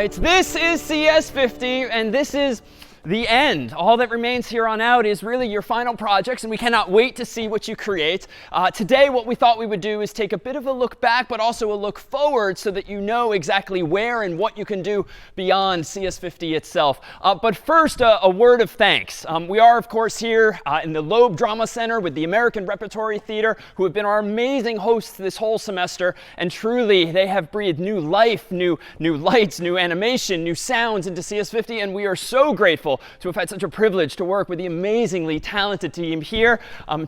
right, this is CS50, and this is the end. All that remains here on out is really your final projects, and we cannot wait to see what you create. Today, what we thought we would do is take a bit of a look back, but also a look forward so that you know exactly where and what you can do beyond CS50 itself. But first, a word of thanks. We are, of course, here in the Loeb Drama Center with the American Repertory Theater, who have been our amazing hosts this whole semester. And truly, they have breathed new life, new lights, new animation, new sounds into CS50. And we are so grateful to have had such a privilege to work with the amazingly talented team here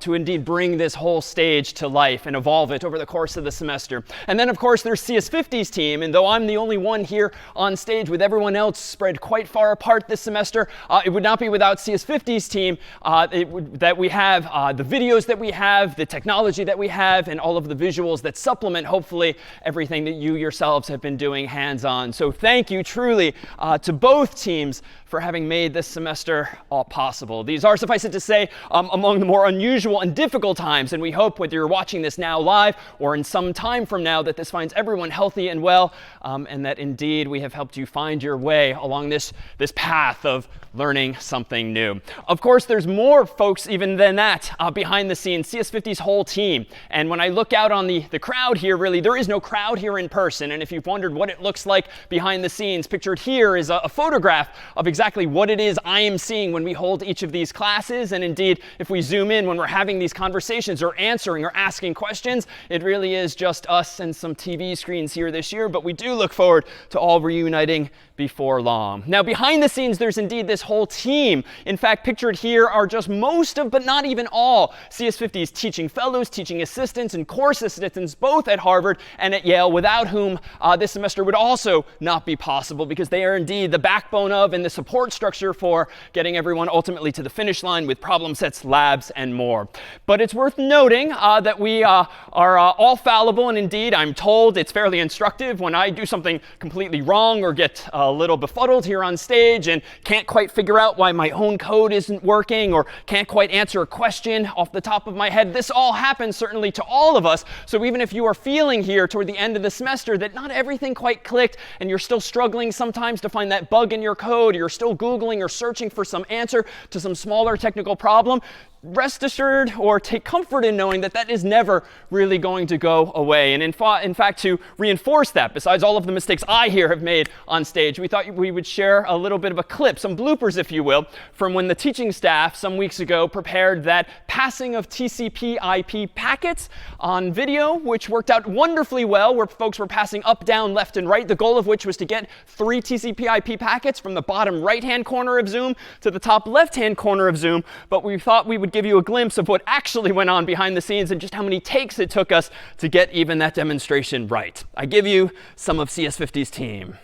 to indeed bring this whole stage to life and evolve it over the course of the semester. And then, of course, there's CS50's team. And though I'm the only one here on stage with everyone else spread quite far apart this semester, it would not be without CS50's team that we have the videos that we have, the technology that we have, and all of the visuals that supplement, hopefully, everything that you yourselves have been doing hands-on. So thank you truly to both teams for having made this semester all possible. These are, suffice it to say, among the more unusual and difficult times, and we hope whether you're watching this now live or in some time from now that this finds everyone healthy and well, and that indeed we have helped you find your way along this path of learning something new. Of course, there's more folks even than that behind the scenes, CS50's whole team. And when I look out on the crowd here, really, there is no crowd here in person. And if you've wondered what it looks like behind the scenes, pictured here is a photograph of exactly what it is I am seeing when we hold each of these classes. And indeed, if we zoom in when we're having these conversations or answering or asking questions, it really is just us and some TV screens here this year. But we do look forward to all reuniting before long. Now, behind the scenes, there's indeed this whole team. In fact, pictured here are just most of, but not even all, CS50's teaching fellows, teaching assistants, and course assistants, both at Harvard and at Yale, without whom this semester would also not be possible, because they are indeed the backbone of and the support structure for getting everyone ultimately to the finish line with problem sets, labs, and more. But it's worth noting that we are all fallible, and indeed, I'm told it's fairly instructive when I do something completely wrong or get a little befuddled here on stage and can't quite figure out why my own code isn't working or can't quite answer a question off the top of my head. This all happens certainly to all of us. So even if you are feeling here toward the end of the semester that not everything quite clicked and you're still struggling sometimes to find that bug in your code, or you're still Googling or searching for some answer to some smaller technical problem, rest assured or take comfort in knowing that that is never really going to go away. And in fact, to reinforce that, besides all of the mistakes I here have made on stage, we thought we would share a little bit of a clip, some bloopers, if you will, from when the teaching staff some weeks ago prepared that passing of TCP/IP packets on video, which worked out wonderfully well, where folks were passing up, down, left, and right, the goal of which was to get 3 TCP/IP packets from the bottom right-hand corner of Zoom to the top left-hand corner of Zoom. But we thought we would give you a glimpse of what actually went on behind the scenes and just how many takes it took us to get even that demonstration right. I give you some of CS50's team.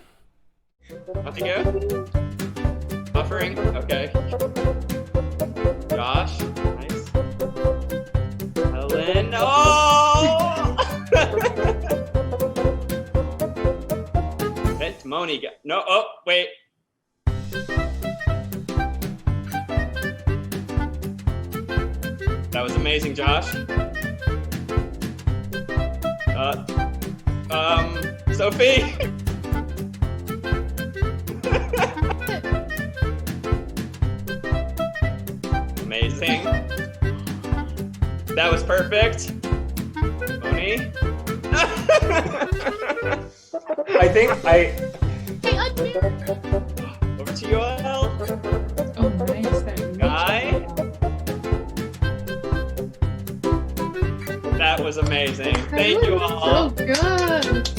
Nothing good? Buffering? OK. Josh? Nice. Helen? Oh! Moni. No, oh, wait. That was amazing, Josh. Sophie? Amazing. That was perfect. Moni? I think Over to you, Al. Oh, nice. Guy? That was amazing. Thank you all. So good.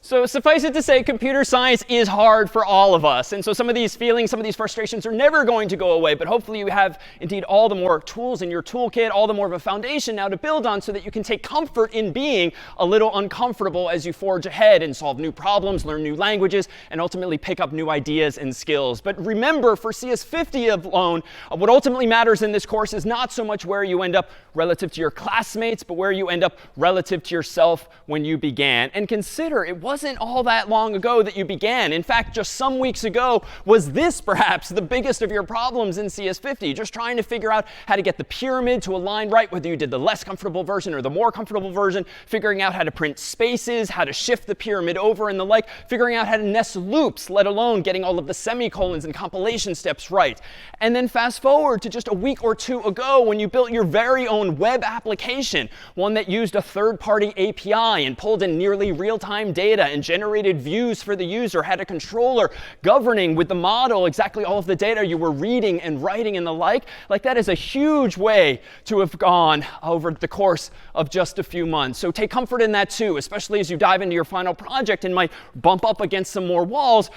So suffice it to say, computer science is hard for all of us. And so some of these feelings, some of these frustrations are never going to go away. But hopefully you have indeed all the more tools in your toolkit, all the more of a foundation now to build on so that you can take comfort in being a little uncomfortable as you forge ahead and solve new problems, learn new languages, and ultimately pick up new ideas and skills. But remember, for CS50 alone, what ultimately matters in this course is not so much where you end up relative to your classmates, but where you end up relative to yourself when you began. And consider, it wasn't wasn't all that long ago that you began. In fact, just some weeks ago was this perhaps the biggest of your problems in CS50, just trying to figure out how to get the pyramid to align right, whether you did the less comfortable version or the more comfortable version, figuring out how to print spaces, how to shift the pyramid over and the like, figuring out how to nest loops, let alone getting all of the semicolons and compilation steps right. And then fast forward to just a week or two ago when you built your very own web application, one that used a third-party API and pulled in nearly real-time data and generated views for the user, had a controller governing with the model exactly all of the data you were reading and writing and the like. Like, that is a huge way to have gone over the course of just a few months. So take comfort in that too, especially as you dive into your final project and might bump up against some more walls.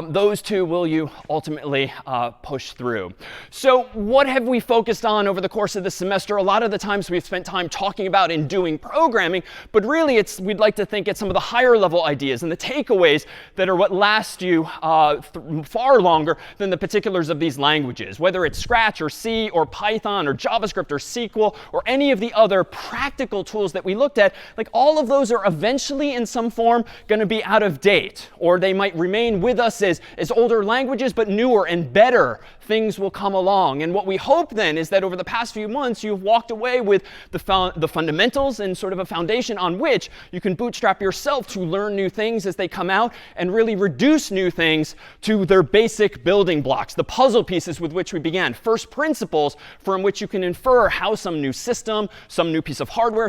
Those two will you ultimately push through. So what have we focused on over the course of this semester? A lot of the times we've spent time talking about and doing programming, but really we'd like to think it's some of the higher level ideas and the takeaways that are what last you far longer than the particulars of these languages, whether it's Scratch or C or Python or JavaScript or SQL or any of the other practical tools that we looked at. Like, all of those are eventually in some form going to be out of date, or they might remain with us as older languages, but newer and better things will come along. And what we hope then is that over the past few months, you've walked away with the fundamentals and sort of a foundation on which you can bootstrap yourself to learn new things as they come out and really reduce new things to their basic building blocks, the puzzle pieces with which we began, first principles from which you can infer how some new system, some new piece of hardware,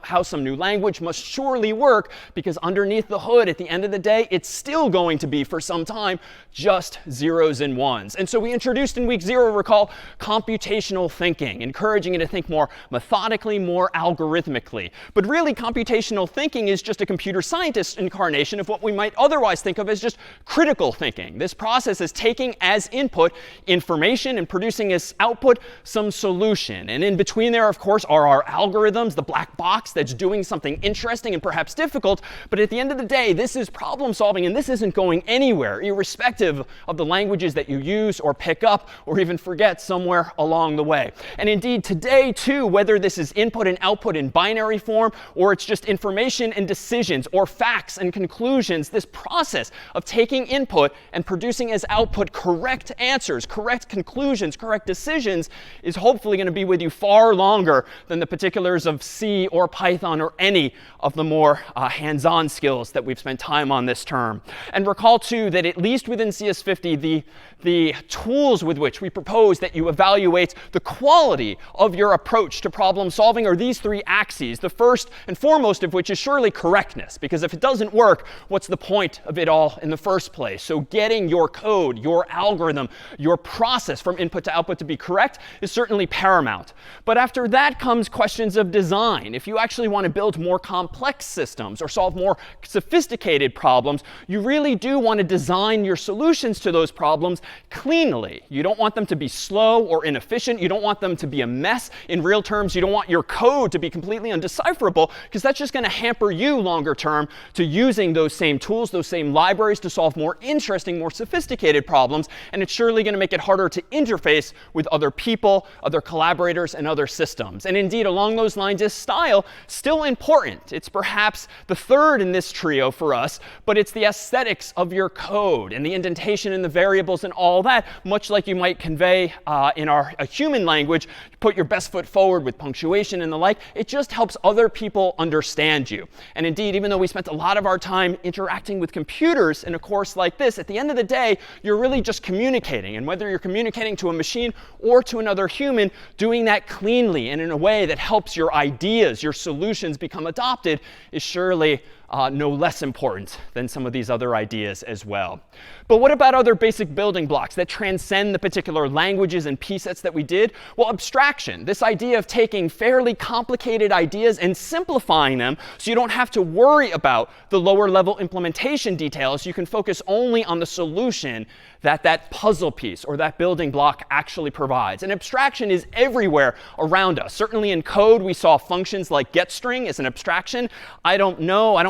how some new language must surely work, because underneath the hood, at the end of the day, it's still going to be for some time just zeros and ones. And so we introduced in week 0, recall, computational thinking, encouraging you to think more methodically, more algorithmically. But really, computational thinking is just a computer scientist incarnation of what we might otherwise think of as just critical thinking. This process is taking as input information and producing as output some solution. And in between there, of course, are our algorithms, the black box that's doing something interesting and perhaps difficult. But at the end of the day, this is problem solving, and this isn't going anywhere, irrespective of the languages that you use or pick up or even forget somewhere along the way. And indeed, today, too, whether this is input and output in binary form, or it's just information and decisions, or facts and conclusions, this process of taking input and producing as output correct answers, correct conclusions, correct decisions is hopefully going to be with you far longer than the particulars of C or Python or any of the more hands-on skills that we've spent time on this term. And recall, too, that at least within CS50, the tools with which we propose that you evaluate the quality of your approach to problem solving are these 3 axes, the first and foremost of which is surely correctness, because if it doesn't work, what's the point of it all in the first place? So getting your code, your algorithm, your process from input to output to be correct is certainly paramount. But after that comes questions of design. If you actually want to build more complex systems or solve more sophisticated problems, you really do want to design your solutions to those problems cleanly. You don't want them to be slow or inefficient. You don't want them to be a mess. In real terms, you don't want your code to be completely undecipherable, because that's just going to hamper you longer term to using those same tools, those same libraries to solve more interesting, more sophisticated problems. And it's surely going to make it harder to interface with other people, other collaborators, and other systems. And indeed, along those lines, is style still important? It's perhaps the third in this trio for us, but it's the aesthetics of your code and the indentation and the variables and all that, much like you might convey in a human language. Put your best foot forward with punctuation and the like. It just helps other people understand you. And indeed, even though we spent a lot of our time interacting with computers in a course like this, at the end of the day, you're really just communicating. And whether you're communicating to a machine or to another human, doing that cleanly and in a way that helps your ideas, your solutions become adopted is surely no less important than some of these other ideas as well. But what about other basic building blocks that transcend the particular languages and p sets that we did? Well, abstraction, this idea of taking fairly complicated ideas and simplifying them so you don't have to worry about the lower level implementation details. You can focus only on the solution that puzzle piece or that building block actually provides. And abstraction is everywhere around us. Certainly in code, we saw functions like getString as an abstraction. I don't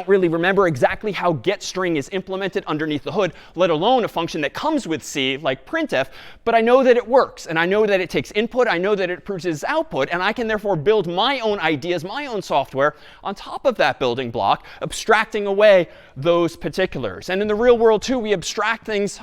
really remember exactly how getString is implemented underneath the hood, let alone a function that comes with C like printf. but I know that it works, and I know that it takes input, I know that it produces output, and I can therefore build my own ideas, my own software on top of that building block, abstracting away those particulars. And in the real world, too, we abstract things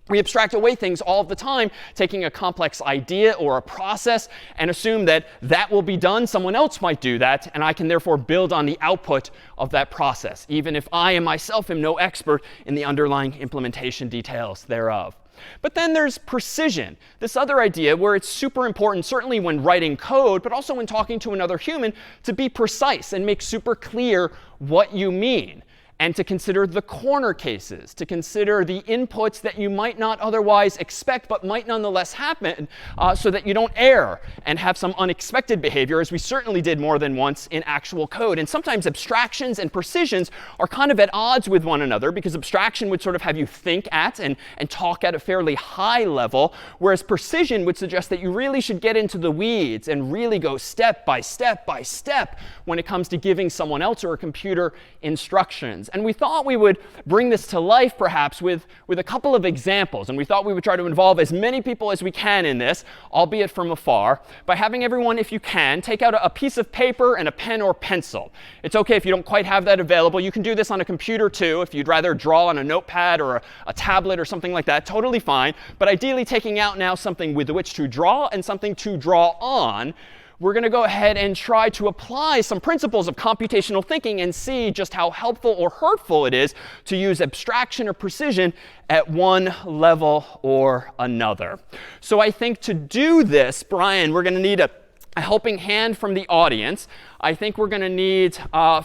we abstract away things all the time, taking a complex idea or a process and assume that that will be done. Someone else might do that, and I can therefore build on the output of that process, even if I myself am no expert in the underlying implementation details thereof. But then there's precision, this other idea where it's super important, certainly when writing code, but also when talking to another human, to be precise and make super clear what you mean. And to consider the corner cases, to consider the inputs that you might not otherwise expect but might nonetheless happen so that you don't err and have some unexpected behavior, as we certainly did more than once in actual code. And sometimes abstractions and precisions are kind of at odds with one another, because abstraction would sort of have you think at and talk at a fairly high level, whereas precision would suggest that you really should get into the weeds and really go step by step by step when it comes to giving someone else or a computer instructions. And we thought we would bring this to life, perhaps, with a couple of examples. And we thought we would try to involve as many people as we can in this, albeit from afar, by having everyone, if you can, take out a piece of paper and a pen or pencil. It's OK if you don't quite have that available. You can do this on a computer, too, if you'd rather draw on a notepad or a tablet or something like that. Totally fine. But ideally, taking out now something with which to draw and something to draw on, we're going to go ahead and try to apply some principles of computational thinking and see just how helpful or hurtful it is to use abstraction or precision at one level or another. So I think to do this, Brian, we're going to need a helping hand from the audience. I think we're going to need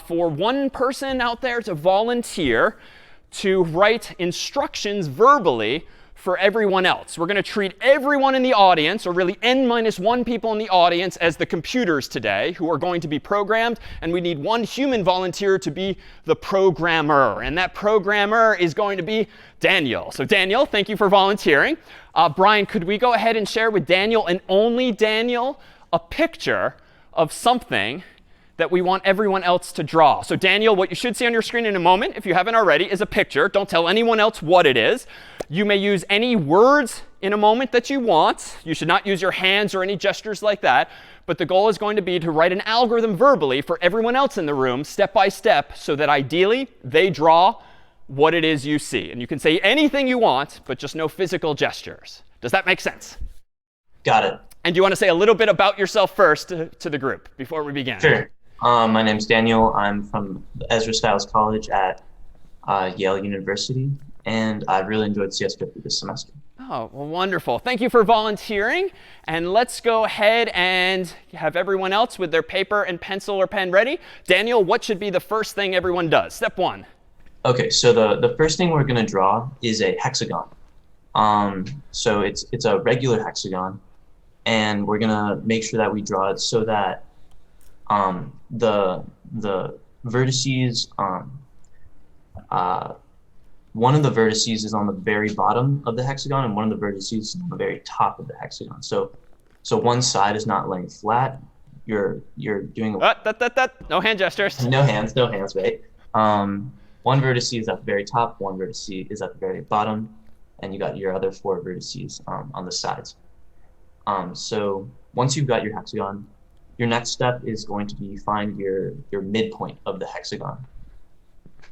for one person out there to volunteer to write instructions verbally for everyone else. We're going to treat everyone in the audience, or really n-1 people in the audience, as the computers today who are going to be programmed. And we need one human volunteer to be the programmer. And that programmer is going to be Daniel. So Daniel, thank you for volunteering. Brian, could we go ahead and share with Daniel, and only Daniel, a picture of something that we want everyone else to draw? So Daniel, what you should see on your screen in a moment, if you haven't already, is a picture. Don't tell anyone else what it is. You may use any words in a moment that you want. You should not use your hands or any gestures like that. But the goal is going to be to write an algorithm verbally for everyone else in the room, step by step, so that ideally they draw what it is you see. And you can say anything you want, but just no physical gestures. Does that make sense? Got it. And do you want to say a little bit about yourself first to the group before we begin? Sure. My name's Daniel. I'm from Ezra Stiles College at Yale University, and I've really enjoyed CS50 this semester. Oh, well, wonderful. Thank you for volunteering. And let's go ahead and have everyone else with their paper and pencil or pen ready. Daniel, what should be the first thing everyone does? Step one. OK, so the first thing we're going to draw is a hexagon. So it's a regular hexagon, and we're going to make sure that we draw it so that the vertices, one of the vertices is on the very bottom of the hexagon, and one of the vertices is on the very top of the hexagon. So one side is not laying flat. You're doing no hand gestures. No hands, right? One vertex is at the very top, one vertex is at the very bottom, and you got your other four vertices on the sides. So once you've got your hexagon, your next step is going to be find your midpoint of the hexagon.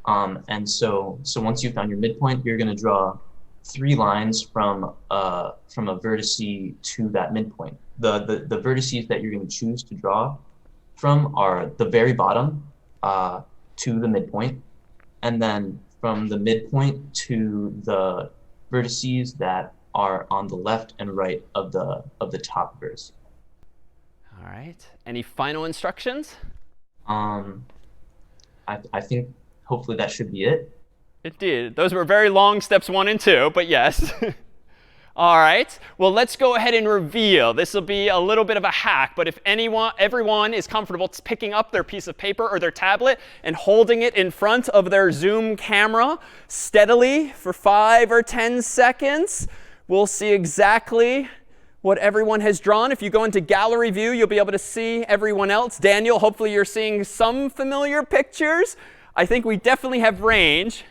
And so once you've found your midpoint, you're going to draw 3 lines from a vertex to that midpoint. The vertices that you're going to choose to draw from are the very bottom to the midpoint, and then from the midpoint to the vertices that are on the left and right of the top vertex. All right. Any final instructions? I think hopefully that should be it. It did. Those were very long steps 1 and 2, but yes. All right. Well, let's go ahead and reveal. This will be a little bit of a hack, but if everyone is comfortable picking up their piece of paper or their tablet and holding it in front of their Zoom camera steadily for 5 or 10 seconds, we'll see exactly what everyone has drawn. If you go into gallery view, you'll be able to see everyone else. Daniel, hopefully you're seeing some familiar pictures. I think we definitely have range.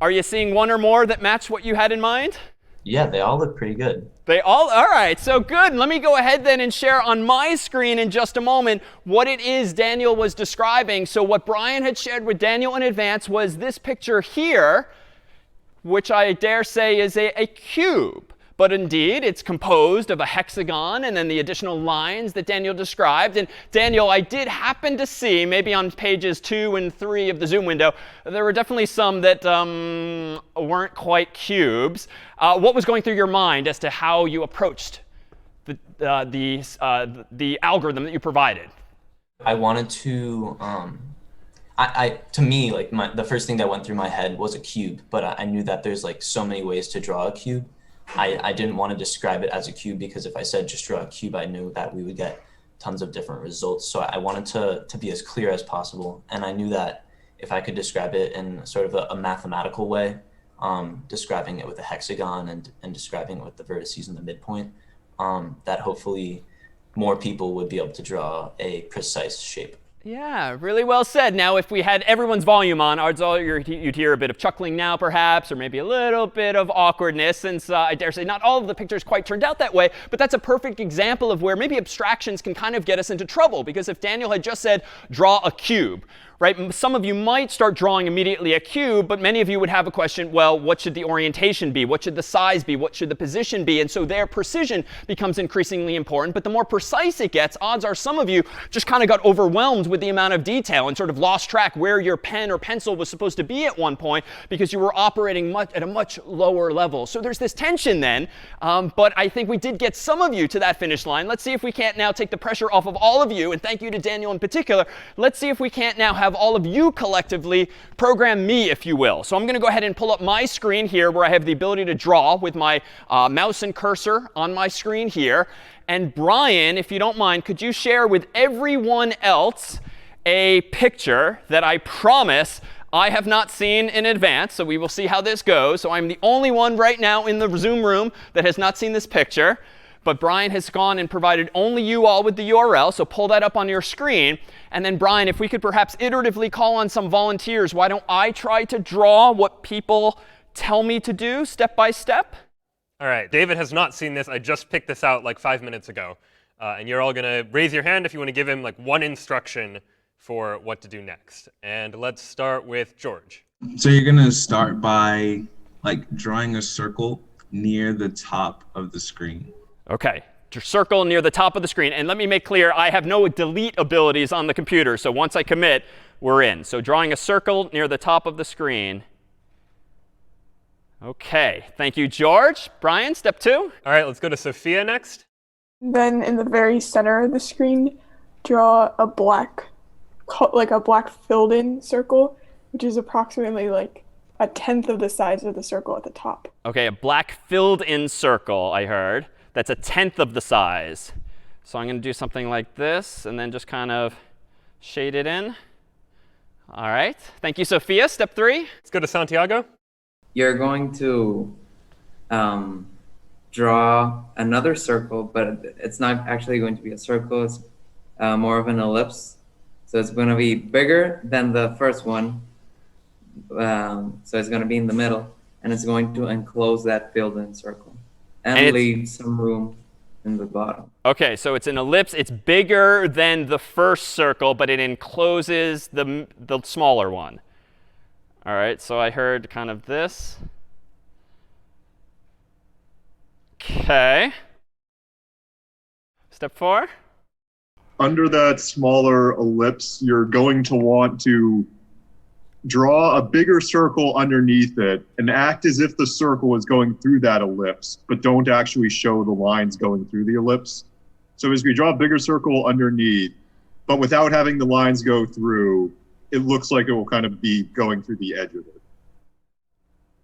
Are you seeing one or more that match what you had in mind? Yeah, they all look pretty good. All right, so good. Let me go ahead then and share on my screen in just a moment what it is Daniel was describing. So what Brian had shared with Daniel in advance was this picture here, which I dare say is a cube. But indeed, it's composed of a hexagon and then the additional lines that Daniel described. And Daniel, I did happen to see, maybe on pages 2 and 3 of the Zoom window, there were definitely some that weren't quite cubes. What was going through your mind as to how you approached the algorithm that you provided? I wanted to, to me, like the first thing that went through my head was a cube, but I knew that there's like so many ways to draw a cube. I didn't want to describe it as a cube because if I said just draw a cube, I knew that we would get tons of different results. So I wanted to be as clear as possible. And I knew that if I could describe it in sort of a mathematical way, describing it with a hexagon and describing it with the vertices in the midpoint, that hopefully more people would be able to draw a precise shape. Yeah, really well said. Now, if we had everyone's volume on, you'd hear a bit of chuckling now, perhaps, or maybe a little bit of awkwardness, since I dare say not all of the pictures quite turned out that way. But that's a perfect example of where maybe abstractions can kind of get us into trouble. Because if Daniel had just said, draw a cube, right? Some of you might start drawing immediately a cube, but many of you would have a question, well, what should the orientation be? What should the size be? What should the position be? And so their precision becomes increasingly important. But the more precise it gets, odds are some of you just kind of got overwhelmed with the amount of detail and sort of lost track where your pen or pencil was supposed to be at one point because you were operating at a much lower level. So there's this tension then, but I think we did get some of you to that finish line. Let's see if we can't now take the pressure off of all of you, and thank you to Daniel in particular. Let's see if we can't now have all of you collectively program me, if you will. So I'm going to go ahead and pull up my screen here where I have the ability to draw with my mouse and cursor on my screen here. And Brian, if you don't mind, could you share with everyone else a picture that I promise I have not seen in advance? So we will see how this goes. So I'm the only one right now in the Zoom room that has not seen this picture. But Brian has gone and provided only you all with the URL. So pull that up on your screen. And then Brian, if we could perhaps iteratively call on some volunteers, why don't I try to draw what people tell me to do step by step? All right, David has not seen this. I just picked this out like 5 minutes ago. And you're all going to raise your hand if you want to give him like one instruction for what to do next. And let's start with George. So you're going to start by like drawing a circle near the top of the screen. OK, circle near the top of the screen. And let me make clear, I have no delete abilities on the computer. So once I commit, we're in. So drawing a circle near the top of the screen. OK, thank you, George. Brian, step 2. All right, let's go to Sophia next. Then in the very center of the screen, draw a black filled in circle, which is approximately like a tenth of the size of the circle at the top. OK, a black filled in circle, I heard. That's a tenth of the size. So I'm going to do something like this and then just kind of shade it in. All right. Thank you, Sophia. Step 3. Let's go to Santiago. You're going to draw another circle, but it's not actually going to be a circle. It's more of an ellipse. So it's going to be bigger than the first one. So it's going to be in the middle, and it's going to enclose that filled-in circle and leave some room in the bottom. OK, so it's an ellipse. It's bigger than the first circle, but it encloses the smaller one. All right, so I heard kind of this. OK. Step 4. Under that smaller ellipse, you're going to want to draw a bigger circle underneath it and act as if the circle is going through that ellipse, but don't actually show the lines going through the ellipse. So as we draw a bigger circle underneath, but without having the lines go through, it looks like it will kind of be going through the edge of it.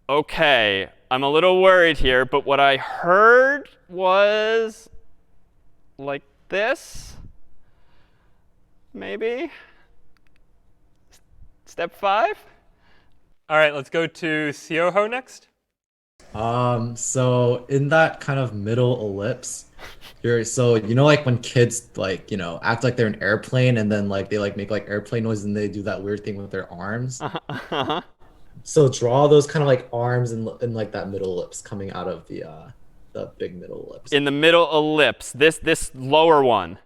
OK, I'm a little worried here, but what I heard was like this, maybe. Step 5. All right, let's go to Sioho next. So in that kind of middle ellipse, like when kids act like they're an airplane and then like they make like airplane noise and they do that weird thing with their arms. So draw those kind of like arms and like that middle ellipse coming out of the big middle ellipse. In the middle ellipse, this lower one.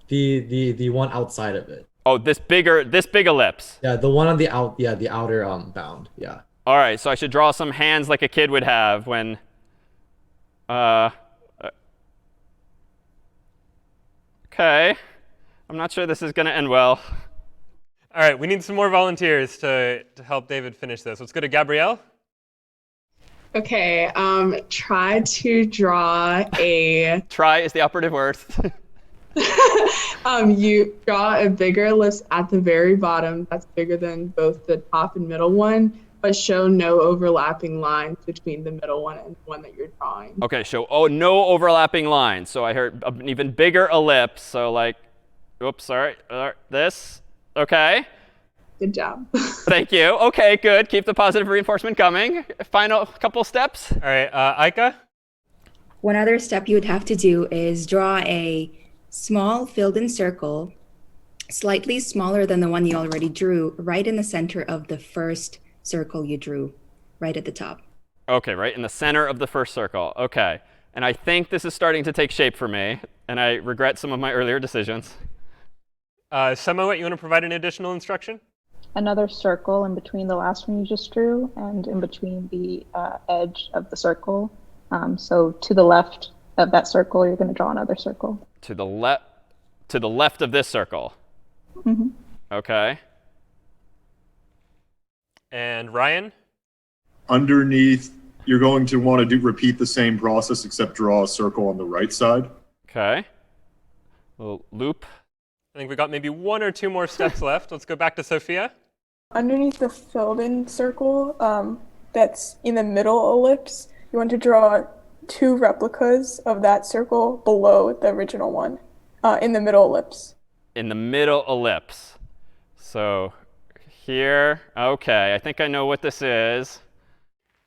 The one outside of it. Oh, this big ellipse. Yeah, the one on the the outer bound. Yeah. All right, so I should draw some hands like a kid would have when okay. I'm not sure this is going to end well. All right, we need some more volunteers to help David finish this. Let's go to Gabrielle. Okay, try to draw a Try is the operative word. you draw a bigger ellipse at the very bottom that's bigger than both the top and middle one, but show no overlapping lines between the middle one and the one that you're drawing. Okay, so no overlapping lines. So I heard an even bigger ellipse. So like, oops, sorry, this. Okay. Good job. Thank you. Okay, good. Keep the positive reinforcement coming. Final couple steps. All right, Aika. One other step you would have to do is draw a small filled-in circle, slightly smaller than the one you already drew, right in the center of the first circle you drew, right at the top. Okay, right in the center of the first circle. Okay. And I think this is starting to take shape for me, and I regret some of my earlier decisions. Samoet, you want to provide an additional instruction? Another circle in between the last one you just drew and in between the edge of the circle. So to the left of that circle, you're going to draw another circle. To the left of this circle. Mm-hmm. Okay. And Ryan? Underneath, you're going to want to repeat the same process except draw a circle on the right side. Okay. Little loop. I think we got maybe one or two more steps left. Let's go back to Sophia. Underneath the filled-in circle that's in the middle ellipse, you want to draw 2 replicas of that circle below the original one in the middle ellipse. In the middle ellipse. So here, okay, I think I know what this is.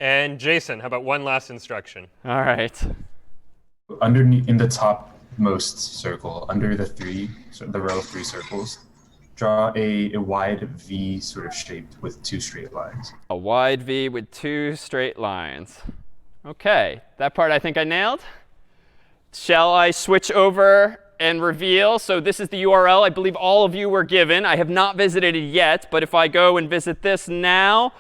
And Jason, how about one last instruction? All right. Underneath, in the topmost circle, under the row of 3 circles, draw a wide V sort of shaped with 2 straight lines. A wide V with 2 straight lines. Okay, that part I think I nailed. Shall I switch over and reveal? So this is the URL I believe all of you were given. I have not visited it yet, but if I go and visit this now,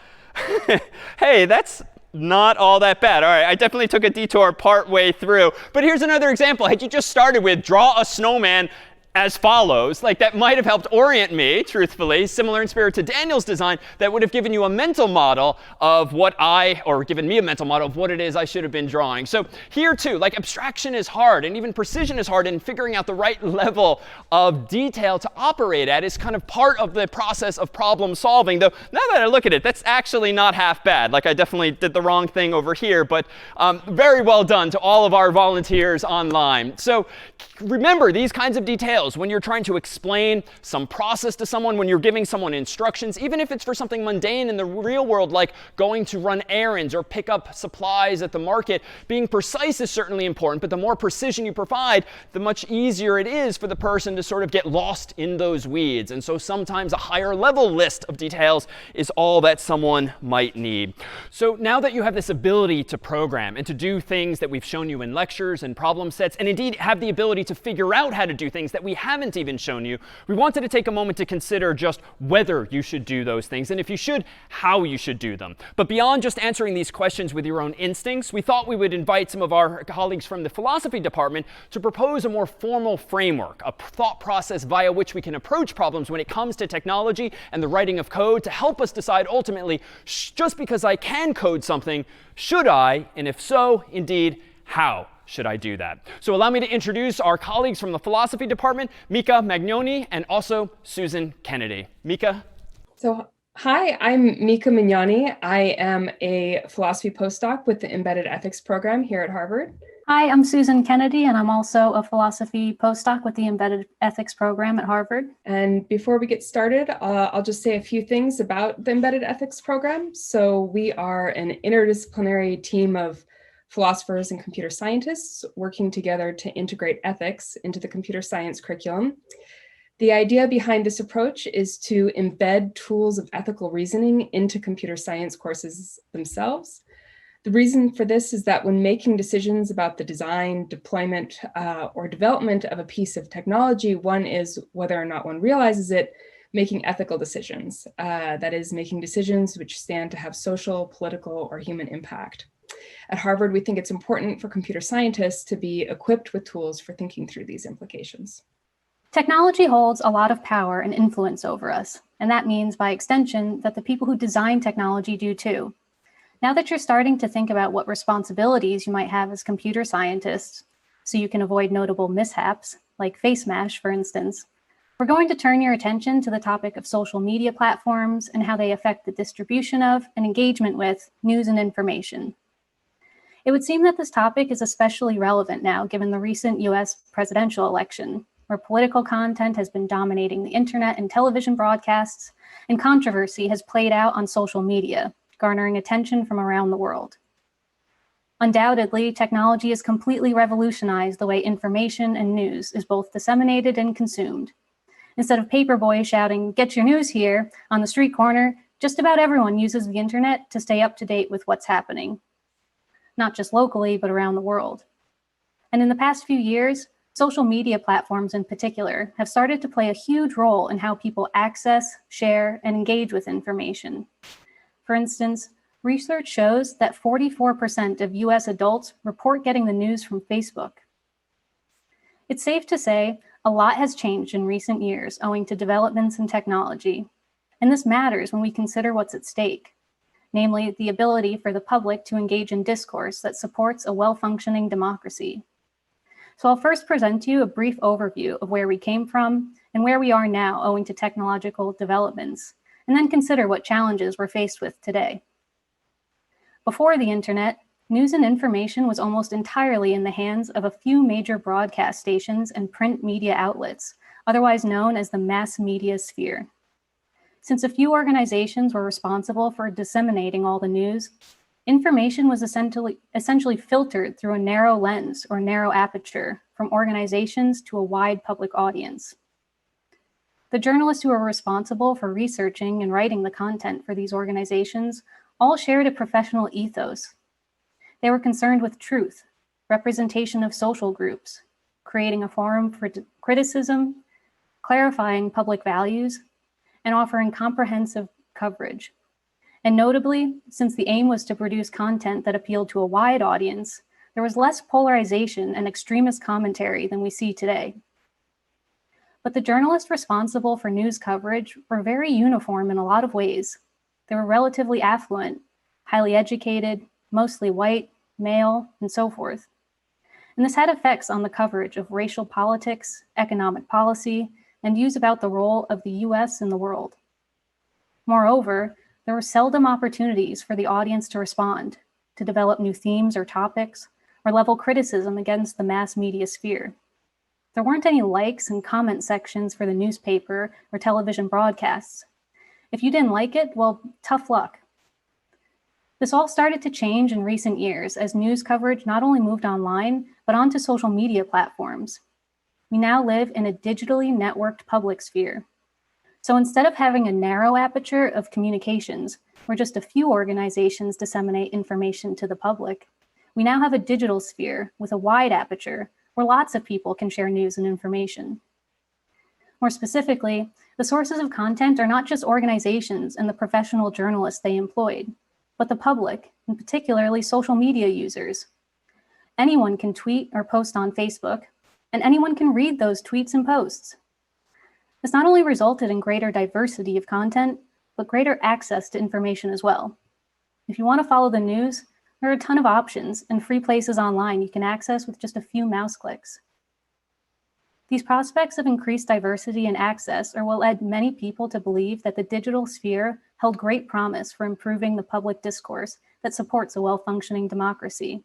hey, that's not all that bad. All right, I definitely took a detour part way through. But here's another example. Had you just started with draw a snowman as follows, like that might have helped orient me, truthfully, similar in spirit to Daniel's design, that would have given you a mental model of or given me a mental model of what it is I should have been drawing. So here too, like abstraction is hard and even precision is hard, and figuring out the right level of detail to operate at is kind of part of the process of problem solving. Though now that I look at it, that's actually not half bad. Like I definitely did the wrong thing over here, but very well done to all of our volunteers online. So remember these kinds of details when you're trying to explain some process to someone, when you're giving someone instructions, even if it's for something mundane in the real world, like going to run errands or pick up supplies at the market. Being precise is certainly important, but the more precision you provide, the much easier it is for the person to sort of get lost in those weeds. And so sometimes a higher level list of details is all that someone might need. So now that you have this ability to program and to do things that we've shown you in lectures and problem sets, and indeed have the ability to figure out how to do things that we haven't even shown you, we wanted to take a moment to consider just whether you should do those things, and if you should, how you should do them. But beyond just answering these questions with your own instincts, we thought we would invite some of our colleagues from the philosophy department to propose a more formal framework, a thought process via which we can approach problems when it comes to technology and the writing of code to help us decide ultimately, just because I can code something, should I? And if so, indeed, how should I do that? So allow me to introduce our colleagues from the philosophy department, Mika Magnoni and also Susan Kennedy. Mika? So hi, I'm Mika Magnoni. I am a philosophy postdoc with the Embedded Ethics program here at Harvard. Hi, I'm Susan Kennedy, and I'm also a philosophy postdoc with the Embedded Ethics program at Harvard. And before we get started, I'll just say a few things about the Embedded Ethics program. So we are an interdisciplinary team of philosophers and computer scientists working together to integrate ethics into the computer science curriculum. The idea behind this approach is to embed tools of ethical reasoning into computer science courses themselves. The reason for this is that when making decisions about the design, deployment, or development of a piece of technology, one is, whether or not one realizes it, making ethical decisions. That is, making decisions which stand to have social, political, or human impact. At Harvard, we think it's important for computer scientists to be equipped with tools for thinking through these implications. Technology holds a lot of power and influence over us, and that means, by extension, that the people who design technology do too. Now that you're starting to think about what responsibilities you might have as computer scientists, so you can avoid notable mishaps, like face mash, for instance, we're going to turn your attention to the topic of social media platforms and how they affect the distribution of and engagement with news and information. It would seem that this topic is especially relevant now, given the recent US presidential election, where political content has been dominating the internet and television broadcasts, and controversy has played out on social media, garnering attention from around the world. Undoubtedly, technology has completely revolutionized the way information and news is both disseminated and consumed. Instead of paperboy shouting, "Get your news here," on the street corner, just about everyone uses the internet to stay up to date with what's happening, not just locally, but around the world. And in the past few years, social media platforms in particular have started to play a huge role in how people access, share, and engage with information. For instance, research shows that 44% of US adults report getting the news from Facebook. It's safe to say a lot has changed in recent years owing to developments in technology, and this matters when we consider what's at stake, namely the ability for the public to engage in discourse that supports a well-functioning democracy. So I'll first present to you a brief overview of where we came from and where we are now owing to technological developments, and then consider what challenges we're faced with today. Before the internet, news and information was almost entirely in the hands of a few major broadcast stations and print media outlets, otherwise known as the mass media sphere. Since a few organizations were responsible for disseminating all the news, information was essentially filtered through a narrow lens or narrow aperture from organizations to a wide public audience. The journalists who were responsible for researching and writing the content for these organizations all shared a professional ethos. They were concerned with truth, representation of social groups, creating a forum for criticism, clarifying public values, and offering comprehensive coverage. And notably, since the aim was to produce content that appealed to a wide audience, there was less polarization and extremist commentary than we see today. But the journalists responsible for news coverage were very uniform in a lot of ways. They were relatively affluent, highly educated, mostly white, male, and so forth. And this had effects on the coverage of racial politics, economic policy, and views about the role of the US in the world. Moreover, there were seldom opportunities for the audience to respond, to develop new themes or topics, or level criticism against the mass media sphere. There weren't any likes and comment sections for the newspaper or television broadcasts. If you didn't like it, well, tough luck. This all started to change in recent years as news coverage not only moved online, but onto social media platforms. We now live in a digitally networked public sphere. So instead of having a narrow aperture of communications, where just a few organizations disseminate information to the public, we now have a digital sphere with a wide aperture where lots of people can share news and information. More specifically, the sources of content are not just organizations and the professional journalists they employed, but the public, and particularly social media users. Anyone can tweet or post on Facebook, and anyone can read those tweets and posts. This not only resulted in greater diversity of content, but greater access to information as well. If you want to follow the news, there are a ton of options and free places online you can access with just a few mouse clicks. These prospects of increased diversity and access are what led many people to believe that the digital sphere held great promise for improving the public discourse that supports a well-functioning democracy.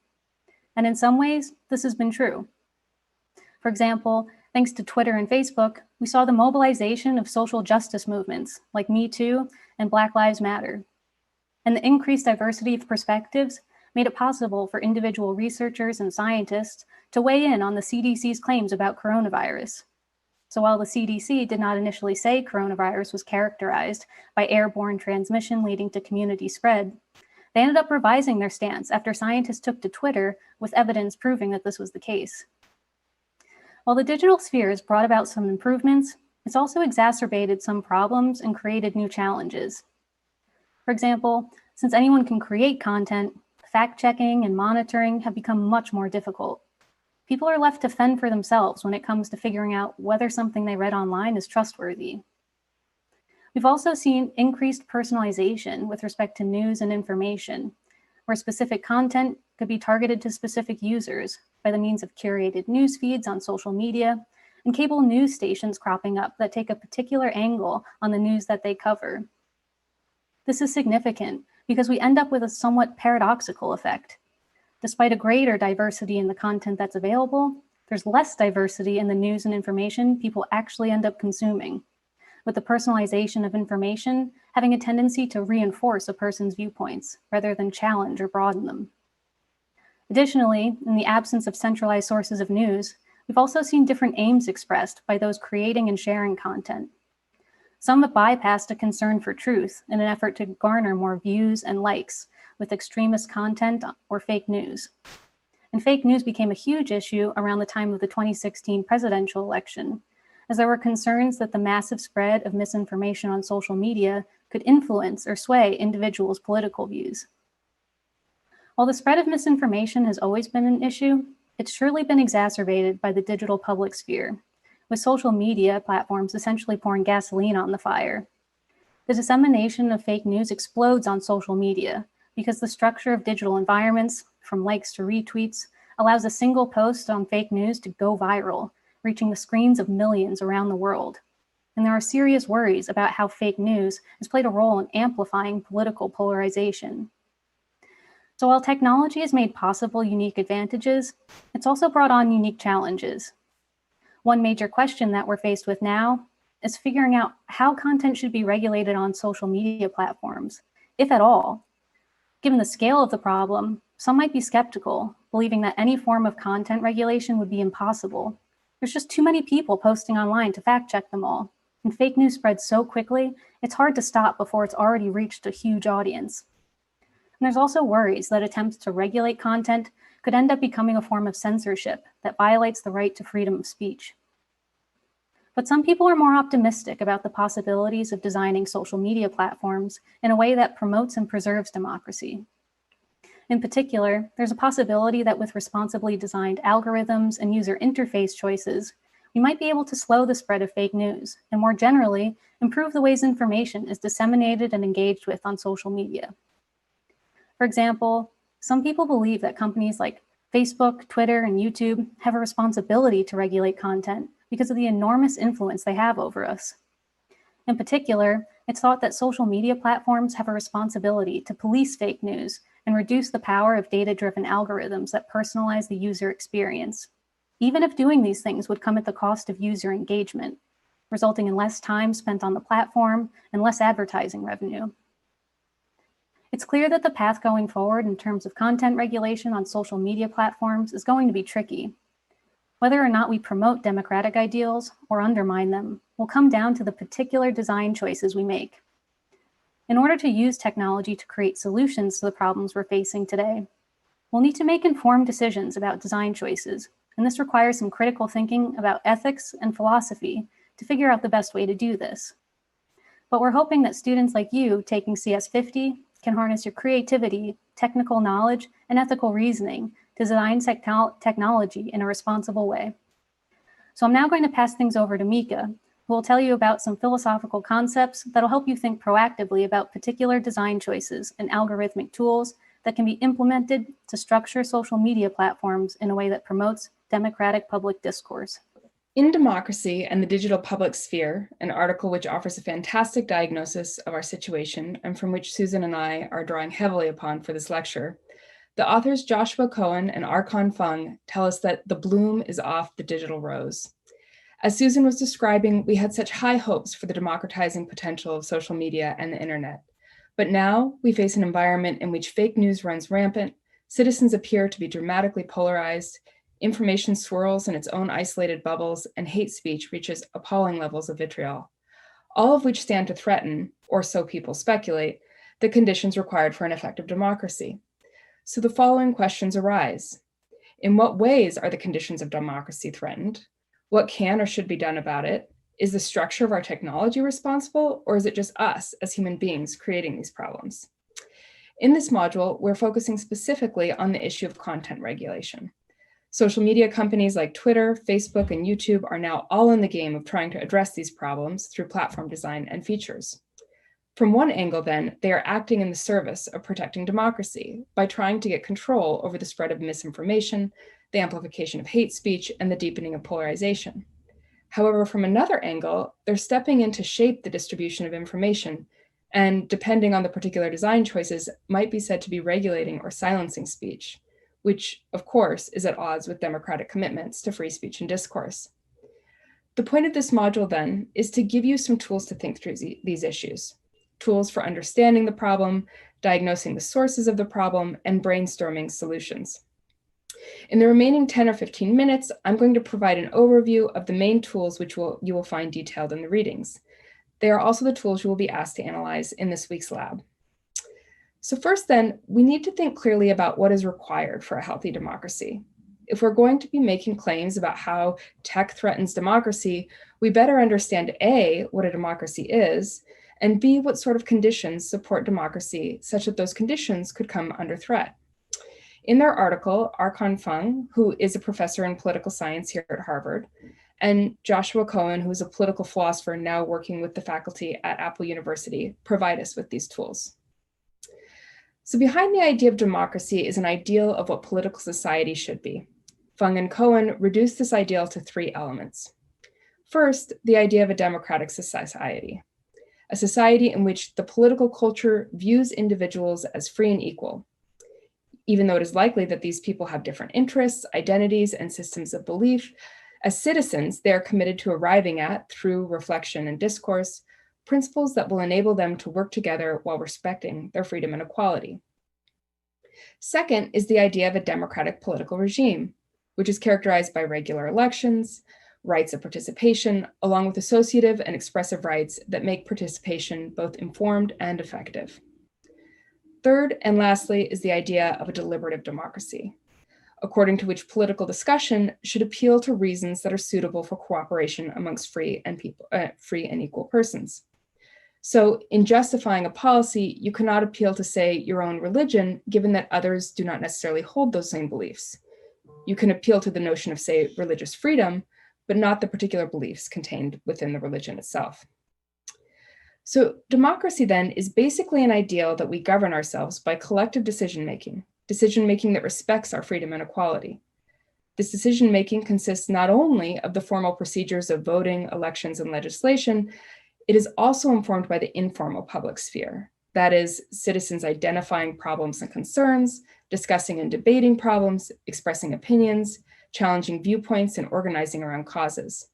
And in some ways, this has been true. For example, thanks to Twitter and Facebook, we saw the mobilization of social justice movements like Me Too and Black Lives Matter. And the increased diversity of perspectives made it possible for individual researchers and scientists to weigh in on the CDC's claims about coronavirus. So while the CDC did not initially say coronavirus was characterized by airborne transmission leading to community spread, they ended up revising their stance after scientists took to Twitter with evidence proving that this was the case. While the digital sphere has brought about some improvements, it's also exacerbated some problems and created new challenges. For example, since anyone can create content, fact-checking and monitoring have become much more difficult. People are left to fend for themselves when it comes to figuring out whether something they read online is trustworthy. We've also seen increased personalization with respect to news and information, where specific content could be targeted to specific users by the means of curated news feeds on social media and cable news stations cropping up that take a particular angle on the news that they cover. This is significant because we end up with a somewhat paradoxical effect. Despite a greater diversity in the content that's available, there's less diversity in the news and information people actually end up consuming, with the personalization of information having a tendency to reinforce a person's viewpoints rather than challenge or broaden them. Additionally, in the absence of centralized sources of news, we've also seen different aims expressed by those creating and sharing content. Some have bypassed a concern for truth in an effort to garner more views and likes with extremist content or fake news. And fake news became a huge issue around the time of the 2016 presidential election, as there were concerns that the massive spread of misinformation on social media could influence or sway individuals' political views. While the spread of misinformation has always been an issue, it's surely been exacerbated by the digital public sphere, with social media platforms essentially pouring gasoline on the fire. The dissemination of fake news explodes on social media because the structure of digital environments, from likes to retweets, allows a single post on fake news to go viral, reaching the screens of millions around the world. And there are serious worries about how fake news has played a role in amplifying political polarization. So while technology has made possible unique advantages, it's also brought on unique challenges. One major question that we're faced with now is figuring out how content should be regulated on social media platforms, if at all. Given the scale of the problem, some might be skeptical, believing that any form of content regulation would be impossible. There's just too many people posting online to fact check them all, and fake news spreads so quickly, it's hard to stop before it's already reached a huge audience. And there's also worries that attempts to regulate content could end up becoming a form of censorship that violates the right to freedom of speech. But some people are more optimistic about the possibilities of designing social media platforms in a way that promotes and preserves democracy. In particular, there's a possibility that with responsibly designed algorithms and user interface choices, we might be able to slow the spread of fake news and more generally, improve the ways information is disseminated and engaged with on social media. For example, some people believe that companies like Facebook, Twitter, and YouTube have a responsibility to regulate content because of the enormous influence they have over us. In particular, it's thought that social media platforms have a responsibility to police fake news and reduce the power of data-driven algorithms that personalize the user experience, even if doing these things would come at the cost of user engagement, resulting in less time spent on the platform and less advertising revenue. It's clear that the path going forward in terms of content regulation on social media platforms is going to be tricky. Whether or not we promote democratic ideals or undermine them will come down to the particular design choices we make. In order to use technology to create solutions to the problems we're facing today, we'll need to make informed decisions about design choices, and this requires some critical thinking about ethics and philosophy to figure out the best way to do this. But we're hoping that students like you taking CS50 can harness your creativity, technical knowledge, and ethical reasoning to design technology in a responsible way. So I'm now going to pass things over to Mika, who will tell you about some philosophical concepts that'll help you think proactively about particular design choices and algorithmic tools that can be implemented to structure social media platforms in a way that promotes democratic public discourse. In Democracy and the Digital Public Sphere, an article which offers a fantastic diagnosis of our situation and from which Susan and I are drawing heavily upon for this lecture, the authors Joshua Cohen and Archon Fung tell us that the bloom is off the digital rose. As Susan was describing, we had such high hopes for the democratizing potential of social media and the internet. But now we face an environment in which fake news runs rampant, citizens appear to be dramatically polarized, Information swirls in its own isolated bubbles, and hate speech reaches appalling levels of vitriol, all of which stand to threaten, or so people speculate, the conditions required for an effective democracy. So the following questions arise. In what ways are the conditions of democracy threatened? What can or should be done about it? Is the structure of our technology responsible, or is it just us as human beings creating these problems? In this module, we're focusing specifically on the issue of content regulation. Social media companies like Twitter, Facebook, and YouTube are now all in the game of trying to address these problems through platform design and features. From one angle, then, they are acting in the service of protecting democracy by trying to get control over the spread of misinformation, the amplification of hate speech, and the deepening of polarization. However, from another angle, they're stepping in to shape the distribution of information, and depending on the particular design choices, might be said to be regulating or silencing speech, which, of course, is at odds with democratic commitments to free speech and discourse. The point of this module, then, is to give you some tools to think through these issues, tools for understanding the problem, diagnosing the sources of the problem, and brainstorming solutions. In the remaining 10 or 15 minutes, I'm going to provide an overview of the main tools which you will find detailed in the readings. They are also the tools you will be asked to analyze in this week's lab. So first then, we need to think clearly about what is required for a healthy democracy. If we're going to be making claims about how tech threatens democracy, we better understand A, what a democracy is, and B, what sort of conditions support democracy such that those conditions could come under threat. In their article, Arkhan Fung, who is a professor in political science here at Harvard, and Joshua Cohen, who is a political philosopher now working with the faculty at Apple University, provide us with these tools. So behind the idea of democracy is an ideal of what political society should be. Fung and Cohen reduce this ideal to three elements. First, the idea of a democratic society, a society in which the political culture views individuals as free and equal, even though it is likely that these people have different interests, identities, and systems of belief. As citizens, they are committed to arriving at, through reflection and discourse, principles that will enable them to work together while respecting their freedom and equality. Second is the idea of a democratic political regime, which is characterized by regular elections, rights of participation, along with associative and expressive rights that make participation both informed and effective. Third, and lastly, is the idea of a deliberative democracy, according to which political discussion should appeal to reasons that are suitable for cooperation amongst free and equal persons. So in justifying a policy, you cannot appeal to, say, your own religion, given that others do not necessarily hold those same beliefs. You can appeal to the notion of, say, religious freedom, but not the particular beliefs contained within the religion itself. So democracy then is basically an ideal that we govern ourselves by collective decision-making that respects our freedom and equality. This decision-making consists not only of the formal procedures of voting, elections, and legislation, it is also informed by the informal public sphere. That is, citizens identifying problems and concerns, discussing and debating problems, expressing opinions, challenging viewpoints, and organizing around causes.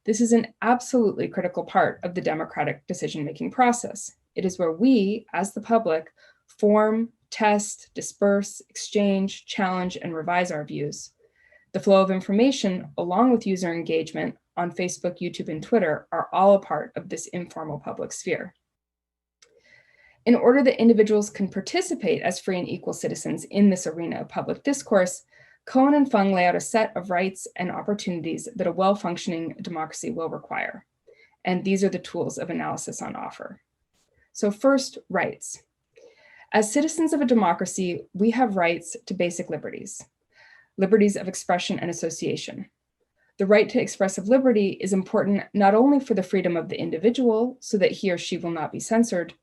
This is an absolutely critical part of the democratic decision-making process. It is where we, as the public, form, test, disperse, exchange, challenge, and revise our views. The flow of information, along with user engagement on Facebook, YouTube, and Twitter, are all a part of this informal public sphere. In order that individuals can participate as free and equal citizens in this arena of public discourse, Cohen and Fung lay out a set of rights and opportunities that a well-functioning democracy will require. And these are the tools of analysis on offer. So first, rights. As citizens of a democracy, we have rights to basic liberties of expression and association. The right to expressive liberty is important not only for the freedom of the individual, so that he or she will not be censored,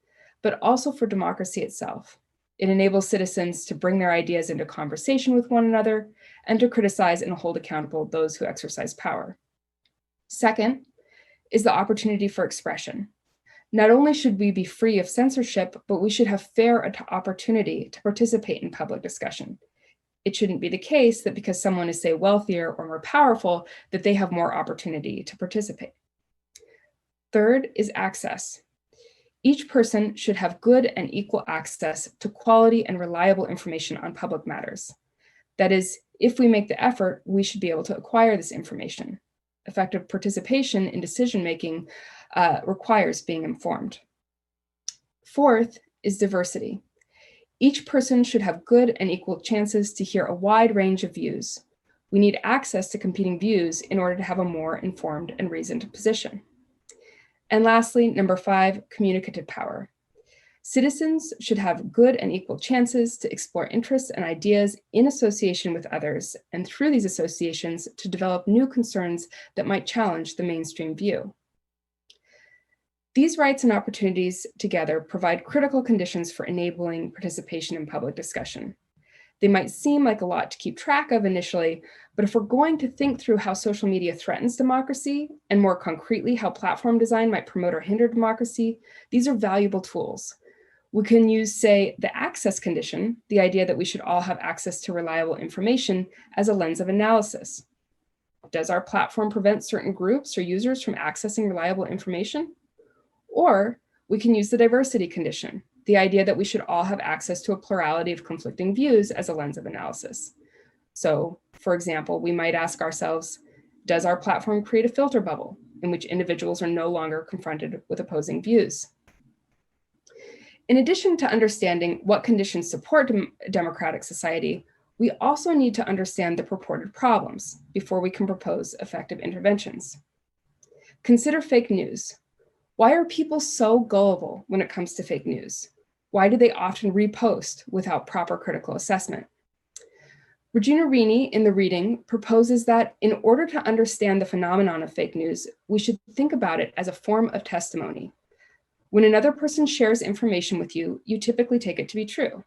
but also for democracy itself. It enables citizens to bring their ideas into conversation with one another and to criticize and hold accountable those who exercise power. Second is the opportunity for expression. Not only should we be free of censorship, but we should have fair opportunity to participate in public discussion. It shouldn't be the case that because someone is, say, wealthier or more powerful, that they have more opportunity to participate. Third is access. Each person should have good and equal access to quality and reliable information on public matters. That is, If we make the effort, we should be able to acquire this information. Effective participation in decision-making requires being informed. Fourth is diversity. Each person should have good and equal chances to hear a wide range of views. We need access to competing views in order to have a more informed and reasoned position. And lastly, number 5, communicative power. Citizens should have good and equal chances to explore interests and ideas in association with others, and through these associations to develop new concerns that might challenge the mainstream view. These rights and opportunities together provide critical conditions for enabling participation in public discussion. They might seem like a lot to keep track of initially, but if we're going to think through how social media threatens democracy, and more concretely how platform design might promote or hinder democracy, these are valuable tools. We can use, say, the access condition, the idea that we should all have access to reliable information, as a lens of analysis. Does our platform prevent certain groups or users from accessing reliable information? Or we can use the diversity condition, the idea that we should all have access to a plurality of conflicting views, as a lens of analysis. So, for example, we might ask ourselves, does our platform create a filter bubble in which individuals are no longer confronted with opposing views? In addition to understanding what conditions support democratic society, we also need to understand the purported problems before we can propose effective interventions. Consider fake news. Why are people so gullible when it comes to fake news? Why do they often repost without proper critical assessment? Regina Rini, in the reading, proposes that in order to understand the phenomenon of fake news, we should think about it as a form of testimony. When another person shares information with you, you typically take it to be true.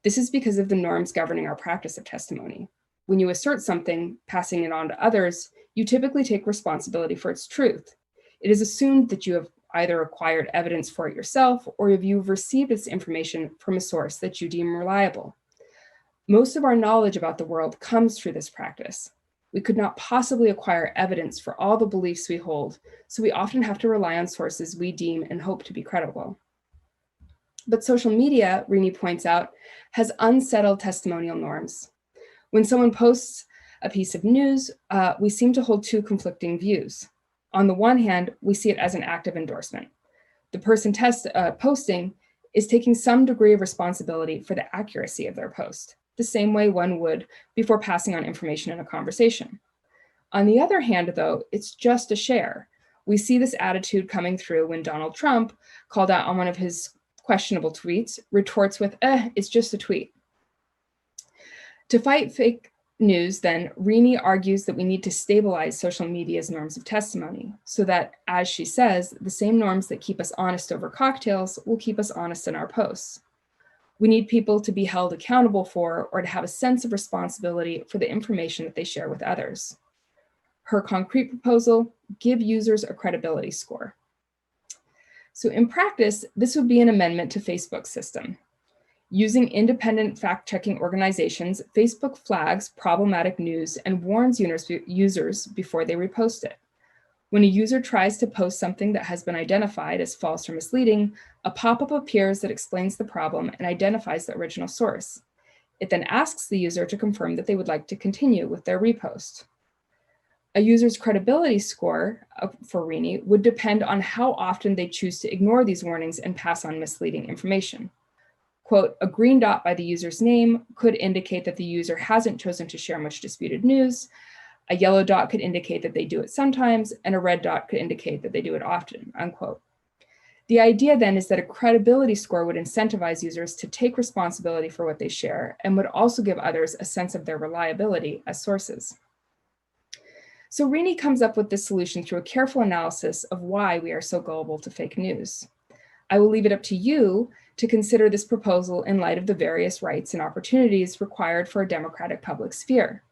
This is because of the norms governing our practice of testimony. When you assert something, passing it on to others, you typically take responsibility for its truth. It is assumed that you have either acquired evidence for it yourself, or if you've received this information from a source that you deem reliable. Most of our knowledge about the world comes through this practice. We could not possibly acquire evidence for all the beliefs we hold, so we often have to rely on sources we deem and hope to be credible. But social media, Rini points out, has unsettled testimonial norms. When someone posts a piece of news, we seem to hold two conflicting views. On the one hand, we see it as an act of endorsement. The person posting is taking some degree of responsibility for the accuracy of their post, the same way one would before passing on information in a conversation. On the other hand, though, it's just a share. We see this attitude coming through when Donald Trump, called out on one of his questionable tweets, retorts with, it's just a tweet. To fight fake news, then, Rini argues that we need to stabilize social media's norms of testimony so that, as she says, the same norms that keep us honest over cocktails will keep us honest in our posts. We need people to be held accountable for or to have a sense of responsibility for the information that they share with others. Her concrete proposal, give users a credibility score. So in practice, this would be an amendment to Facebook's system. Using independent fact-checking organizations, Facebook flags problematic news and warns users before they repost it. When a user tries to post something that has been identified as false or misleading, a pop-up appears that explains the problem and identifies the original source. It then asks the user to confirm that they would like to continue with their repost. A user's credibility score for Rini would depend on how often they choose to ignore these warnings and pass on misleading information. Quote, a green dot by the user's name could indicate that the user hasn't chosen to share much disputed news. A yellow dot could indicate that they do it sometimes, and a red dot could indicate that they do it often, unquote. The idea then is that a credibility score would incentivize users to take responsibility for what they share and would also give others a sense of their reliability as sources. So Rini comes up with this solution through a careful analysis of why we are so gullible to fake news. I will leave it up to you to consider this proposal in light of the various rights and opportunities required for a democratic public sphere.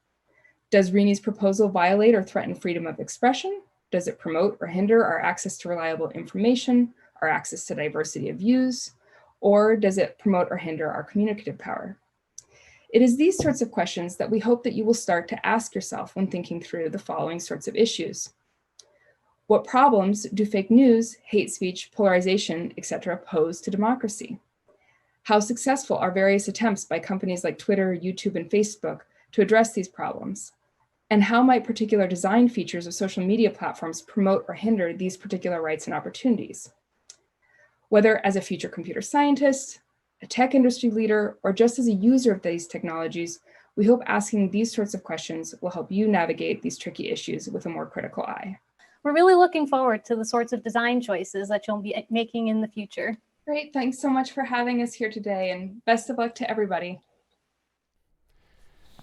Does Rini's proposal violate or threaten freedom of expression? Does it promote or hinder our access to reliable information, our access to diversity of views? Or does it promote or hinder our communicative power? It is these sorts of questions that we hope that you will start to ask yourself when thinking through the following sorts of issues. What problems do fake news, hate speech, polarization, etc. pose to democracy? How successful are various attempts by companies like Twitter, YouTube, and Facebook to address these problems? And how might particular design features of social media platforms promote or hinder these particular rights and opportunities? Whether as a future computer scientist, a tech industry leader, or just as a user of these technologies, we hope asking these sorts of questions will help you navigate these tricky issues with a more critical eye. We're really looking forward to the sorts of design choices that you'll be making in the future. Great, thanks so much for having us here today, and best of luck to everybody.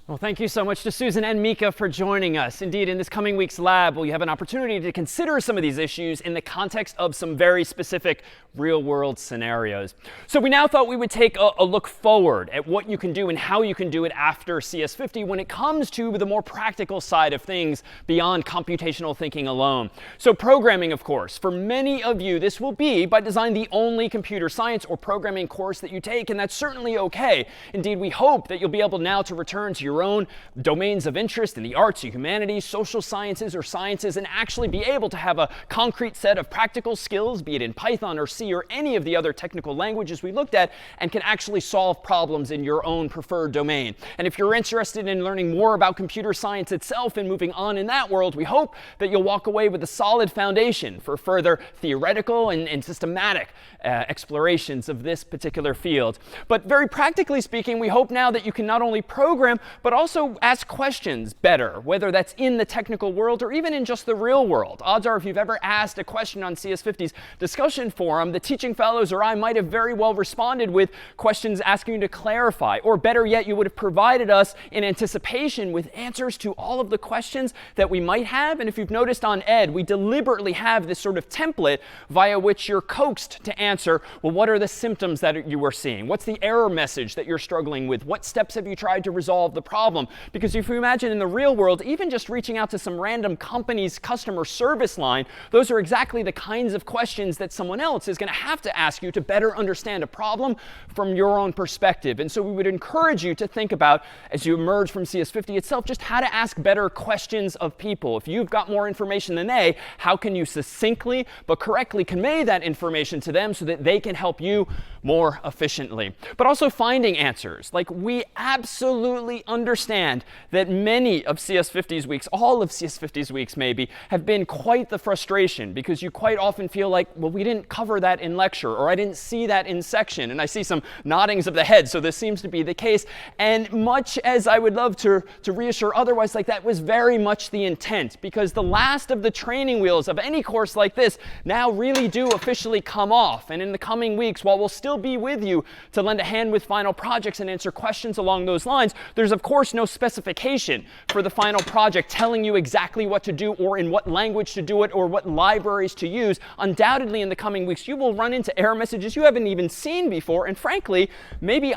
Well, thank you so much to Susan and Mika for joining us. Indeed, in this coming week's lab, we'll have an opportunity to consider some of these issues in the context of some very specific real-world scenarios. So we now thought we would take a look forward at what you can do and how you can do it after CS50 when it comes to the more practical side of things beyond computational thinking alone. So programming, of course, for many of you, this will be, by design, the only computer science or programming course that you take, and that's certainly okay. Indeed, we hope that you'll be able now to return to your own domains of interest in the arts, humanities, social sciences, or sciences, and actually be able to have a concrete set of practical skills, be it in Python or C or any of the other technical languages we looked at, and can actually solve problems in your own preferred domain. And if you're interested in learning more about computer science itself and moving on in that world, we hope that you'll walk away with a solid foundation for further theoretical and systematic explorations of this particular field. But very practically speaking, we hope now that you can not only program, but also ask questions better, whether that's in the technical world or even in just the real world. Odds are, if you've ever asked a question on CS50's discussion forum, the teaching fellows or I might have very well responded with questions asking you to clarify, or better yet, you would have provided us in anticipation with answers to all of the questions that we might have. And if you've noticed on Ed, we deliberately have this sort of template via which you're coaxed to answer, well, what are the symptoms that you are seeing? What's the error message that you're struggling with? What steps have you tried to resolve the problem? Because if you imagine in the real world, even just reaching out to some random company's customer service line, those are exactly the kinds of questions that someone else is going to have to ask you to better understand a problem from your own perspective. And so we would encourage you to think about, as you emerge from CS50 itself, just how to ask better questions of people. If you've got more information than they, how can you succinctly but correctly convey that information to them so that they can help you more efficiently? But also finding answers. Like, we absolutely understand that many of CS50's weeks, all of CS50's weeks maybe, have been quite the frustration, because you quite often feel like, well, we didn't cover that in lecture, or I didn't see that in section. And I see some noddings of the head, so this seems to be the case. And much as I would love to reassure otherwise, like, that was very much the intent, because the last of the training wheels of any course like this now really do officially come off. And in the coming weeks, while we'll still be with you to lend a hand with final projects and answer questions along those lines, there's of course no specification for the final project telling you exactly what to do, or in what language to do it, or what libraries to use. Undoubtedly, in the coming weeks, you will run into error messages you haven't even seen before. And frankly, maybe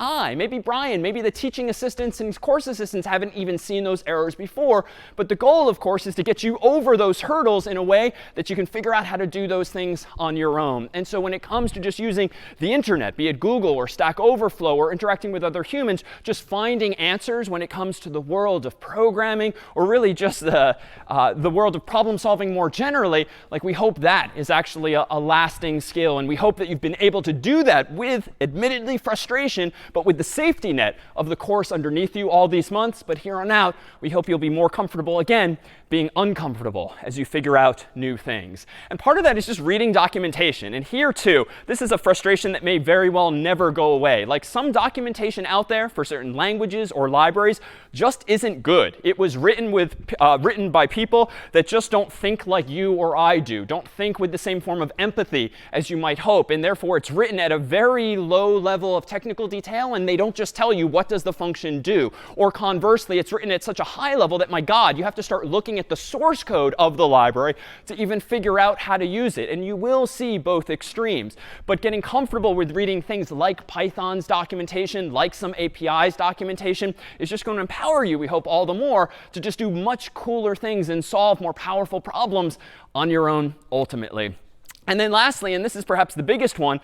Brian, maybe the teaching assistants and course assistants haven't even seen those errors before. But the goal, of course, is to get you over those hurdles in a way that you can figure out how to do those things on your own. And so when it comes to just using the internet, be it Google or Stack Overflow, or interacting with other humans, just finding answers when it comes to the world of programming, or really just the world of problem solving more generally, like, we hope that is actually a lasting skill. And we hope that you've been able to do that with, admittedly, frustration, but with the safety net of the course underneath you all these months. But here on out, we hope you'll be more comfortable again being uncomfortable as you figure out new things. And part of that is just reading documentation. And here too, this is a frustration that may very well never go away. Like, some documentation out there for certain languages or libraries just isn't good. It was written by people that just don't think like you or I do, don't think with the same form of empathy as you might hope. And therefore, it's written at a very low level of technical detail, and they don't just tell you what does the function do. Or conversely, it's written at such a high level that, my God, you have to start looking at the source code of the library to even figure out how to use it. And you will see both extremes. But getting comfortable with reading things like Python's documentation, like some API's documentation, is just going to empower you, we hope, all the more to just do much cooler things and solve more powerful problems on your own ultimately. And then lastly, and this is perhaps the biggest one,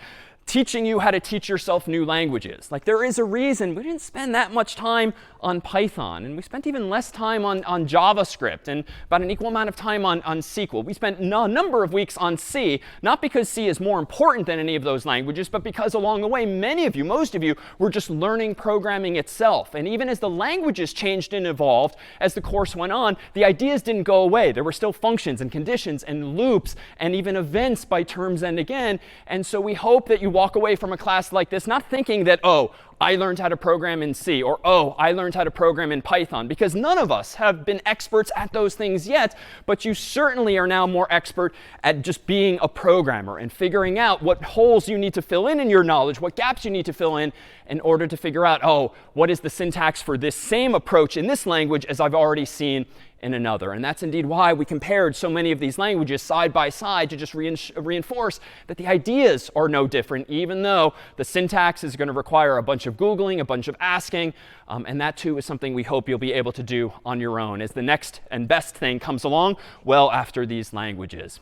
teaching you how to teach yourself new languages. Like, there is a reason we didn't spend that much time on Python, and we spent even less time on JavaScript, and about an equal amount of time on SQL. We spent a number of weeks on C, not because C is more important than any of those languages, but because along the way, many of you, most of you, were just learning programming itself. And even as the languages changed and evolved as the course went on, the ideas didn't go away. There were still functions and conditions and loops and even events by terms and again. And so we hope that you walk away from a class like this not thinking that, oh, I learned how to program in C, or oh, I learned how to program in Python, because none of us have been experts at those things yet, but you certainly are now more expert at just being a programmer and figuring out what holes you need to fill in your knowledge, what gaps you need to fill in order to figure out, oh, what is the syntax for this same approach in this language as I've already seen in another. And that's indeed why we compared so many of these languages side by side to just reinforce that the ideas are no different, even though the syntax is going to require a bunch of Googling, a bunch of asking. And that, too, is something we hope you'll be able to do on your own as the next and best thing comes along well after these languages.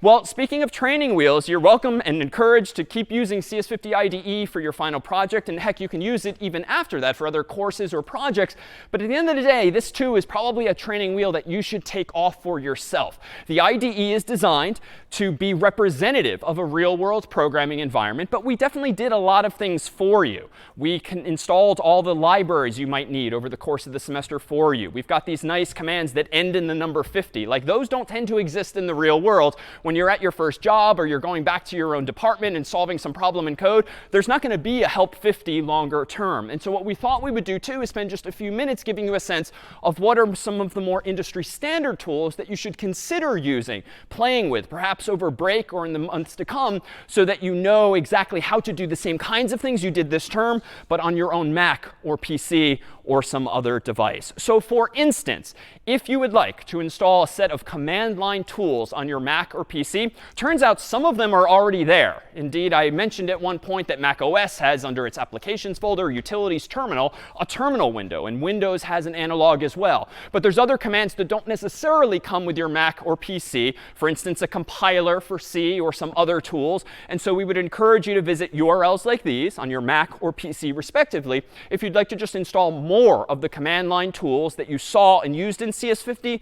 Well, speaking of training wheels, you're welcome and encouraged to keep using CS50 IDE for your final project. And heck, you can use it even after that for other courses or projects. But at the end of the day, this too is probably a training wheel that you should take off for yourself. The IDE is designed to be representative of a real-world programming environment, but we definitely did a lot of things for you. We installed all the libraries you might need over the course of the semester for you. We've got these nice commands that end in the number 50. Like, those don't tend to exist in the real world. When you're at your first job or you're going back to your own department and solving some problem in code, there's not going to be a help 50 longer term. And so what we thought we would do, too, is spend just a few minutes giving you a sense of what are some of the more industry standard tools that you should consider using, playing with, perhaps over break or in the months to come, so that you know exactly how to do the same kinds of things you did this term, but on your own Mac or PC or some other device. So for instance, if you would like to install a set of command line tools on your Mac or PC, turns out some of them are already there. Indeed, I mentioned at one point that Mac OS has under its applications folder, utilities terminal, a terminal window, and Windows has an analog as well. But there's other commands that don't necessarily come with your Mac or PC, for instance, a compiler for C or some other tools. And so we would encourage you to visit URLs like these on your Mac or PC respectively if you'd like to just install more of the command line tools that you saw and used in CS50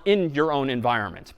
in your own environment.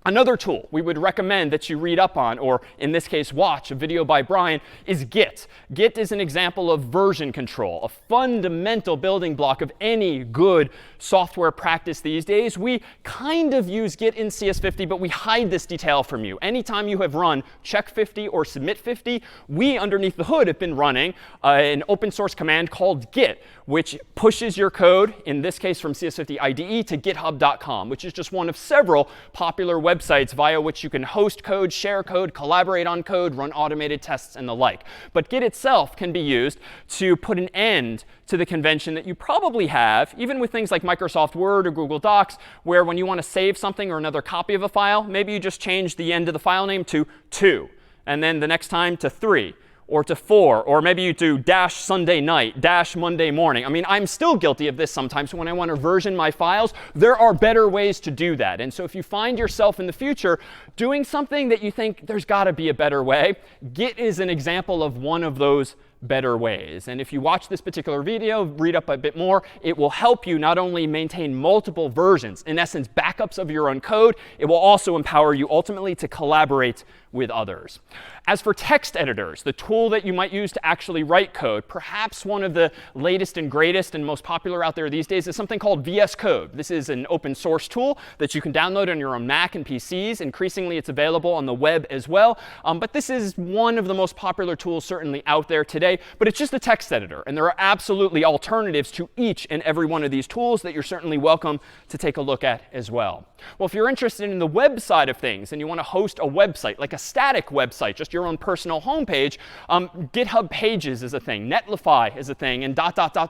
Another tool we would recommend that you read up on, or in this case, watch a video by Brian, is Git. Git is an example of version control, a fundamental building block of any good software practice these days. We kind of use Git in CS50, but we hide this detail from you. Anytime you have run check 50 or submit 50, we underneath the hood have been running an open source command called Git, which pushes your code, in this case from CS50 IDE, to github.com, which is just one of several popular websites via which you can host code, share code, collaborate on code, run automated tests, and the like. But Git itself can be used to put an end to the convention that you probably have, even with things like Microsoft Word or Google Docs, where when you want to save something or another copy of a file, maybe you just change the end of the file name to 2, and then the next time to 3. Or to 4, or maybe you do -Sunday night, -Monday morning. I mean, I'm still guilty of this sometimes when I want to version my files. There are better ways to do that. And so if you find yourself in the future doing something that you think there's got to be a better way, Git is an example of one of those better ways. And if you watch this particular video, read up a bit more, it will help you not only maintain multiple versions, in essence, backups of your own code, it will also empower you ultimately to collaborate with others. As for text editors, the tool that you might use to actually write code, perhaps one of the latest and greatest and most popular out there these days is something called VS Code. This is an open source tool that you can download on your own Mac and PCs. Increasingly, it's available on the web as well. But this is one of the most popular tools certainly out there today. But it's just a text editor. And there are absolutely alternatives to each and every one of these tools that you're certainly welcome to take a look at as well. Well, if you're interested in the web side of things and you want to host a website, like a static website, just your own personal homepage, GitHub Pages is a thing, Netlify is a thing, and ...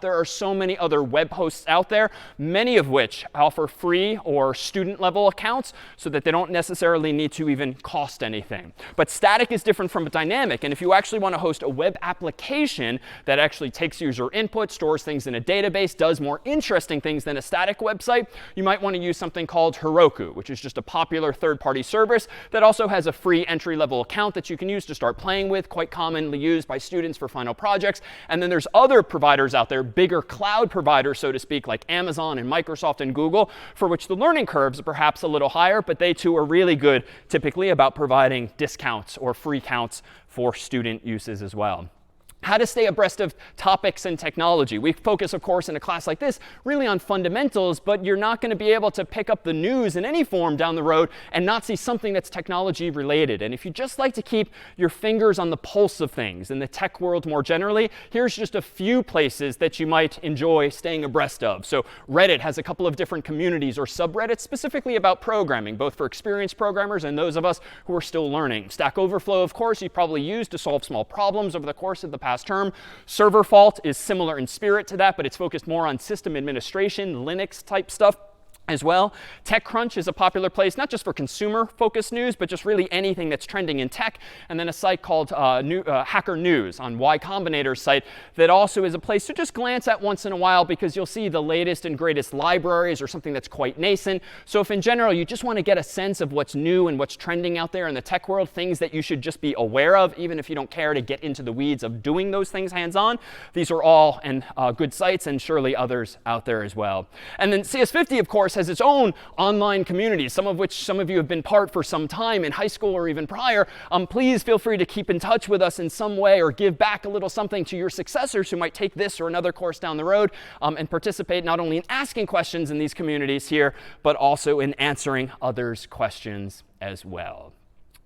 There are so many other web hosts out there, many of which offer free or student level accounts so that they don't necessarily need to even cost anything. But static is different from dynamic. And if you actually want to host a web application application that actually takes user input, stores things in a database, does more interesting things than a static website, you might want to use something called Heroku, which is just a popular third-party service that also has a free entry-level account that you can use to start playing with, quite commonly used by students for final projects. And then there's other providers out there, bigger cloud providers, so to speak, like Amazon and Microsoft and Google, for which the learning curves are perhaps a little higher, but they too are really good typically about providing discounts or free counts for student uses as well. How to stay abreast of topics and technology. We focus, of course, in a class like this really on fundamentals, but you're not going to be able to pick up the news in any form down the road and not see something that's technology related. And if you just like to keep your fingers on the pulse of things in the tech world more generally, here's just a few places that you might enjoy staying abreast of. So Reddit has a couple of different communities or subreddits specifically about programming, both for experienced programmers and those of us who are still learning. Stack Overflow, of course, you've probably used to solve small problems over the course of the past term. Server Fault is similar in spirit to that, but it's focused more on system administration, Linux type stuff as well. TechCrunch is a popular place, not just for consumer-focused news, but just really anything that's trending in tech. And then a site called Hacker News on Y Combinator's site that also is a place to just glance at once in a while because you'll see the latest and greatest libraries or something that's quite nascent. So if in general you just want to get a sense of what's new and what's trending out there in the tech world, things that you should just be aware of, even if you don't care to get into the weeds of doing those things hands-on, these are all good sites and surely others out there as well. And then CS50, of course, has its own online communities, some of which some of you have been part for some time in high school or even prior. Please feel free to keep in touch with us in some way or give back a little something to your successors who might take this or another course down the road and participate not only in asking questions in these communities here, but also in answering others' questions as well.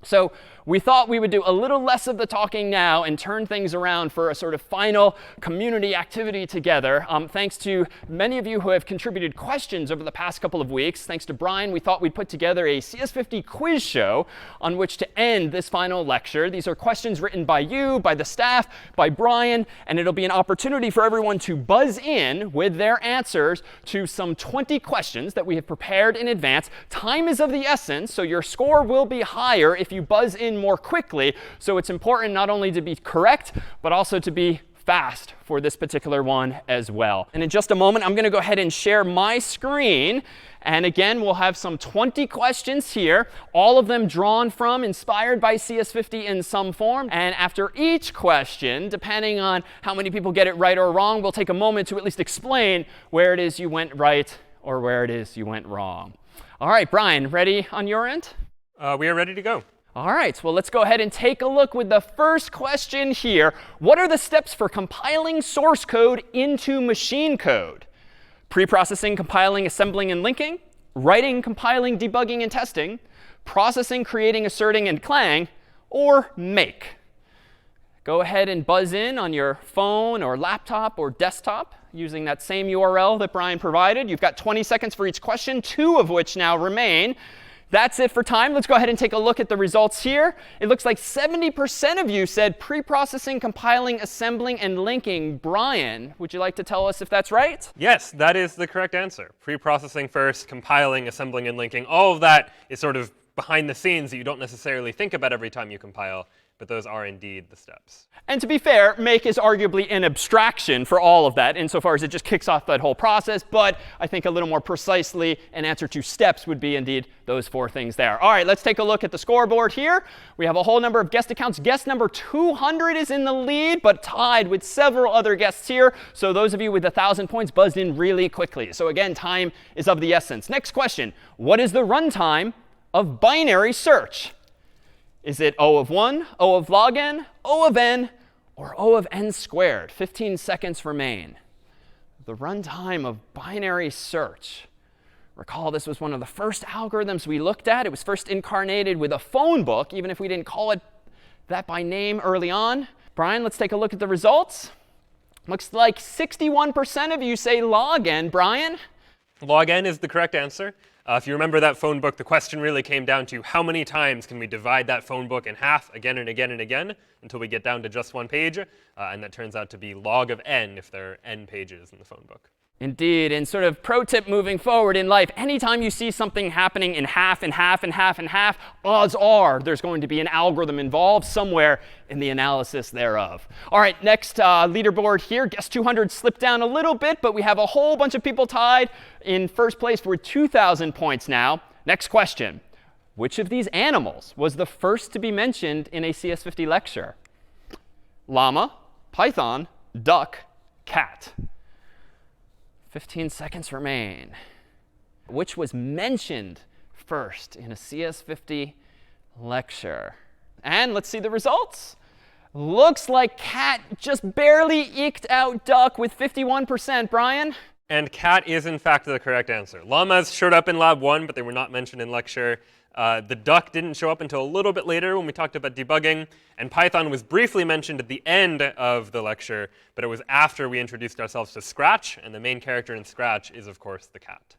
So we thought we would do a little less of the talking now and turn things around for a sort of final community activity together. Thanks to many of you who have contributed questions over the past couple of weeks. Thanks to Brian, we thought we'd put together a CS50 quiz show on which to end this final lecture. These are questions written by you, by the staff, by Brian, and it'll be an opportunity for everyone to buzz in with their answers to some 20 questions that we have prepared in advance. Time is of the essence, so your score will be higher if you buzz in more quickly. So it's important not only to be correct, but also to be fast for this particular one as well. And in just a moment, I'm going to go ahead and share my screen. And again, we'll have some 20 questions here, all of them drawn from, inspired by CS50 in some form. And after each question, depending on how many people get it right or wrong, we'll take a moment to at least explain where it is you went right or where it is you went wrong. All right, Brian, ready on your end? We are ready to go. All right, well, let's go ahead and take a look with the first question here. What are the steps for compiling source code into machine code? Preprocessing, compiling, assembling, and linking, writing, compiling, debugging, and testing, processing, creating, asserting, and clang, or make? Go ahead and buzz in on your phone or laptop or desktop using that same URL that Brian provided. You've got 20 seconds for each question, 2 of which now remain. That's it for time. Let's go ahead and take a look at the results here. It looks like 70% of you said preprocessing, compiling, assembling, and linking. Brian, would you like to tell us if that's right? Yes, that is the correct answer. Preprocessing first, compiling, assembling, and linking. All of that is sort of behind the scenes that you don't necessarily think about every time you compile. But those are indeed the steps. And to be fair, make is arguably an abstraction for all of that insofar as it just kicks off that whole process. But I think a little more precisely, an answer to steps would be indeed those 4 things there. All right, let's take a look at the scoreboard here. We have a whole number of guest accounts. Guest number 200 is in the lead, but tied with several other guests here. So those of you with 1,000 points buzzed in really quickly. So again, time is of the essence. Next question. What is the runtime of binary search? Is it O of 1, O of log n, O of n, or O of n squared? 15 seconds remain. The runtime of binary search. Recall this was one of the first algorithms we looked at. It was first incarnated with a phone book, even if we didn't call it that by name early on. Brian, let's take a look at the results. Looks like 61% of you say log n. Brian? Log n is the correct answer. If you remember that phone book, the question really came down to how many times can we divide that phone book in half again and again and again until we get down to just 1 page. And that turns out to be log of n if there are n pages in the phone book. Indeed, and sort of pro tip moving forward in life, anytime you see something happening in half and half and half and half, odds are there's going to be an algorithm involved somewhere in the analysis thereof. All right, next leaderboard here. Guess 200 slipped down a little bit, but we have a whole bunch of people tied in first place for 2,000 points now. Next question. Which of these animals was the first to be mentioned in a CS50 lecture? Llama, python, duck, cat. 15 seconds remain. Which was mentioned first in a CS50 lecture? And let's see the results. Looks like cat just barely eked out duck with 51%. Brian? And cat is, in fact, the correct answer. Llamas showed up in lab 1, but they were not mentioned in lecture. The duck didn't show up until a little bit later when we talked about debugging. And Python was briefly mentioned at the end of the lecture, but it was after we introduced ourselves to Scratch. And the main character in Scratch is, of course, the cat.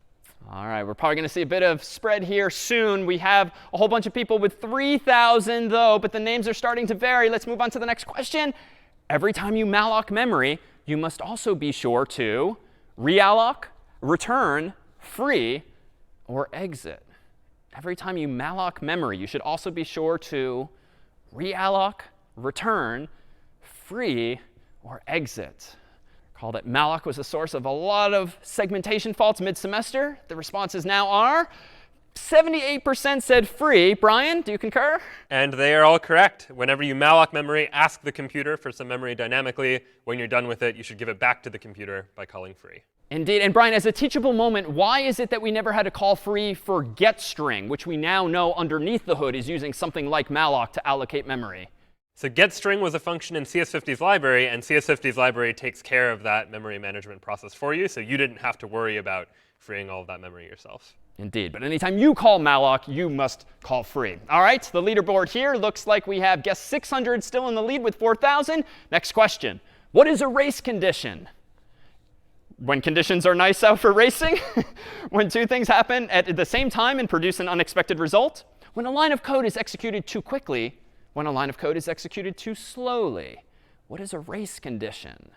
All right, we're probably going to see a bit of spread here soon. We have a whole bunch of people with 3,000, though, but the names are starting to vary. Let's move on to the next question. Every time you malloc memory, you must also be sure to realloc, return, free, or exit. Every time you malloc memory, you should also be sure to realloc, return, free, or exit. Recall that malloc was the source of a lot of segmentation faults mid-semester. The responses now are 78% said free. Brian, do you concur? And they are all correct. Whenever you malloc memory, ask the computer for some memory dynamically. When you're done with it, you should give it back to the computer by calling free. Indeed. And Brian, as a teachable moment, why is it that we never had to call free for getString, which we now know underneath the hood is using something like malloc to allocate memory? So getString was a function in CS50's library, and CS50's library takes care of that memory management process for you, so you didn't have to worry about freeing all of that memory yourself. Indeed. But anytime you call malloc, you must call free. All right, the leaderboard here looks like we have guess 600 still in the lead with 4,000. Next question. What is a race condition? When conditions are nice out for racing? When two things happen at the same time and produce an unexpected result? When a line of code is executed too quickly? When a line of code is executed too slowly? What is a race condition?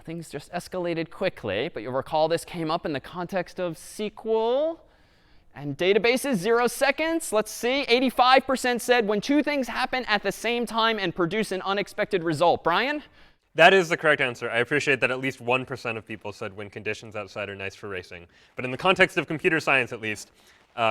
Things just escalated quickly, but you'll recall this came up in the context of SQL and databases, 0 seconds. Let's see, 85% said when two things happen at the same time and produce an unexpected result. Brian? That is the correct answer. I appreciate that at least 1% of people said when conditions outside are nice for racing. But in the context of computer science, at least,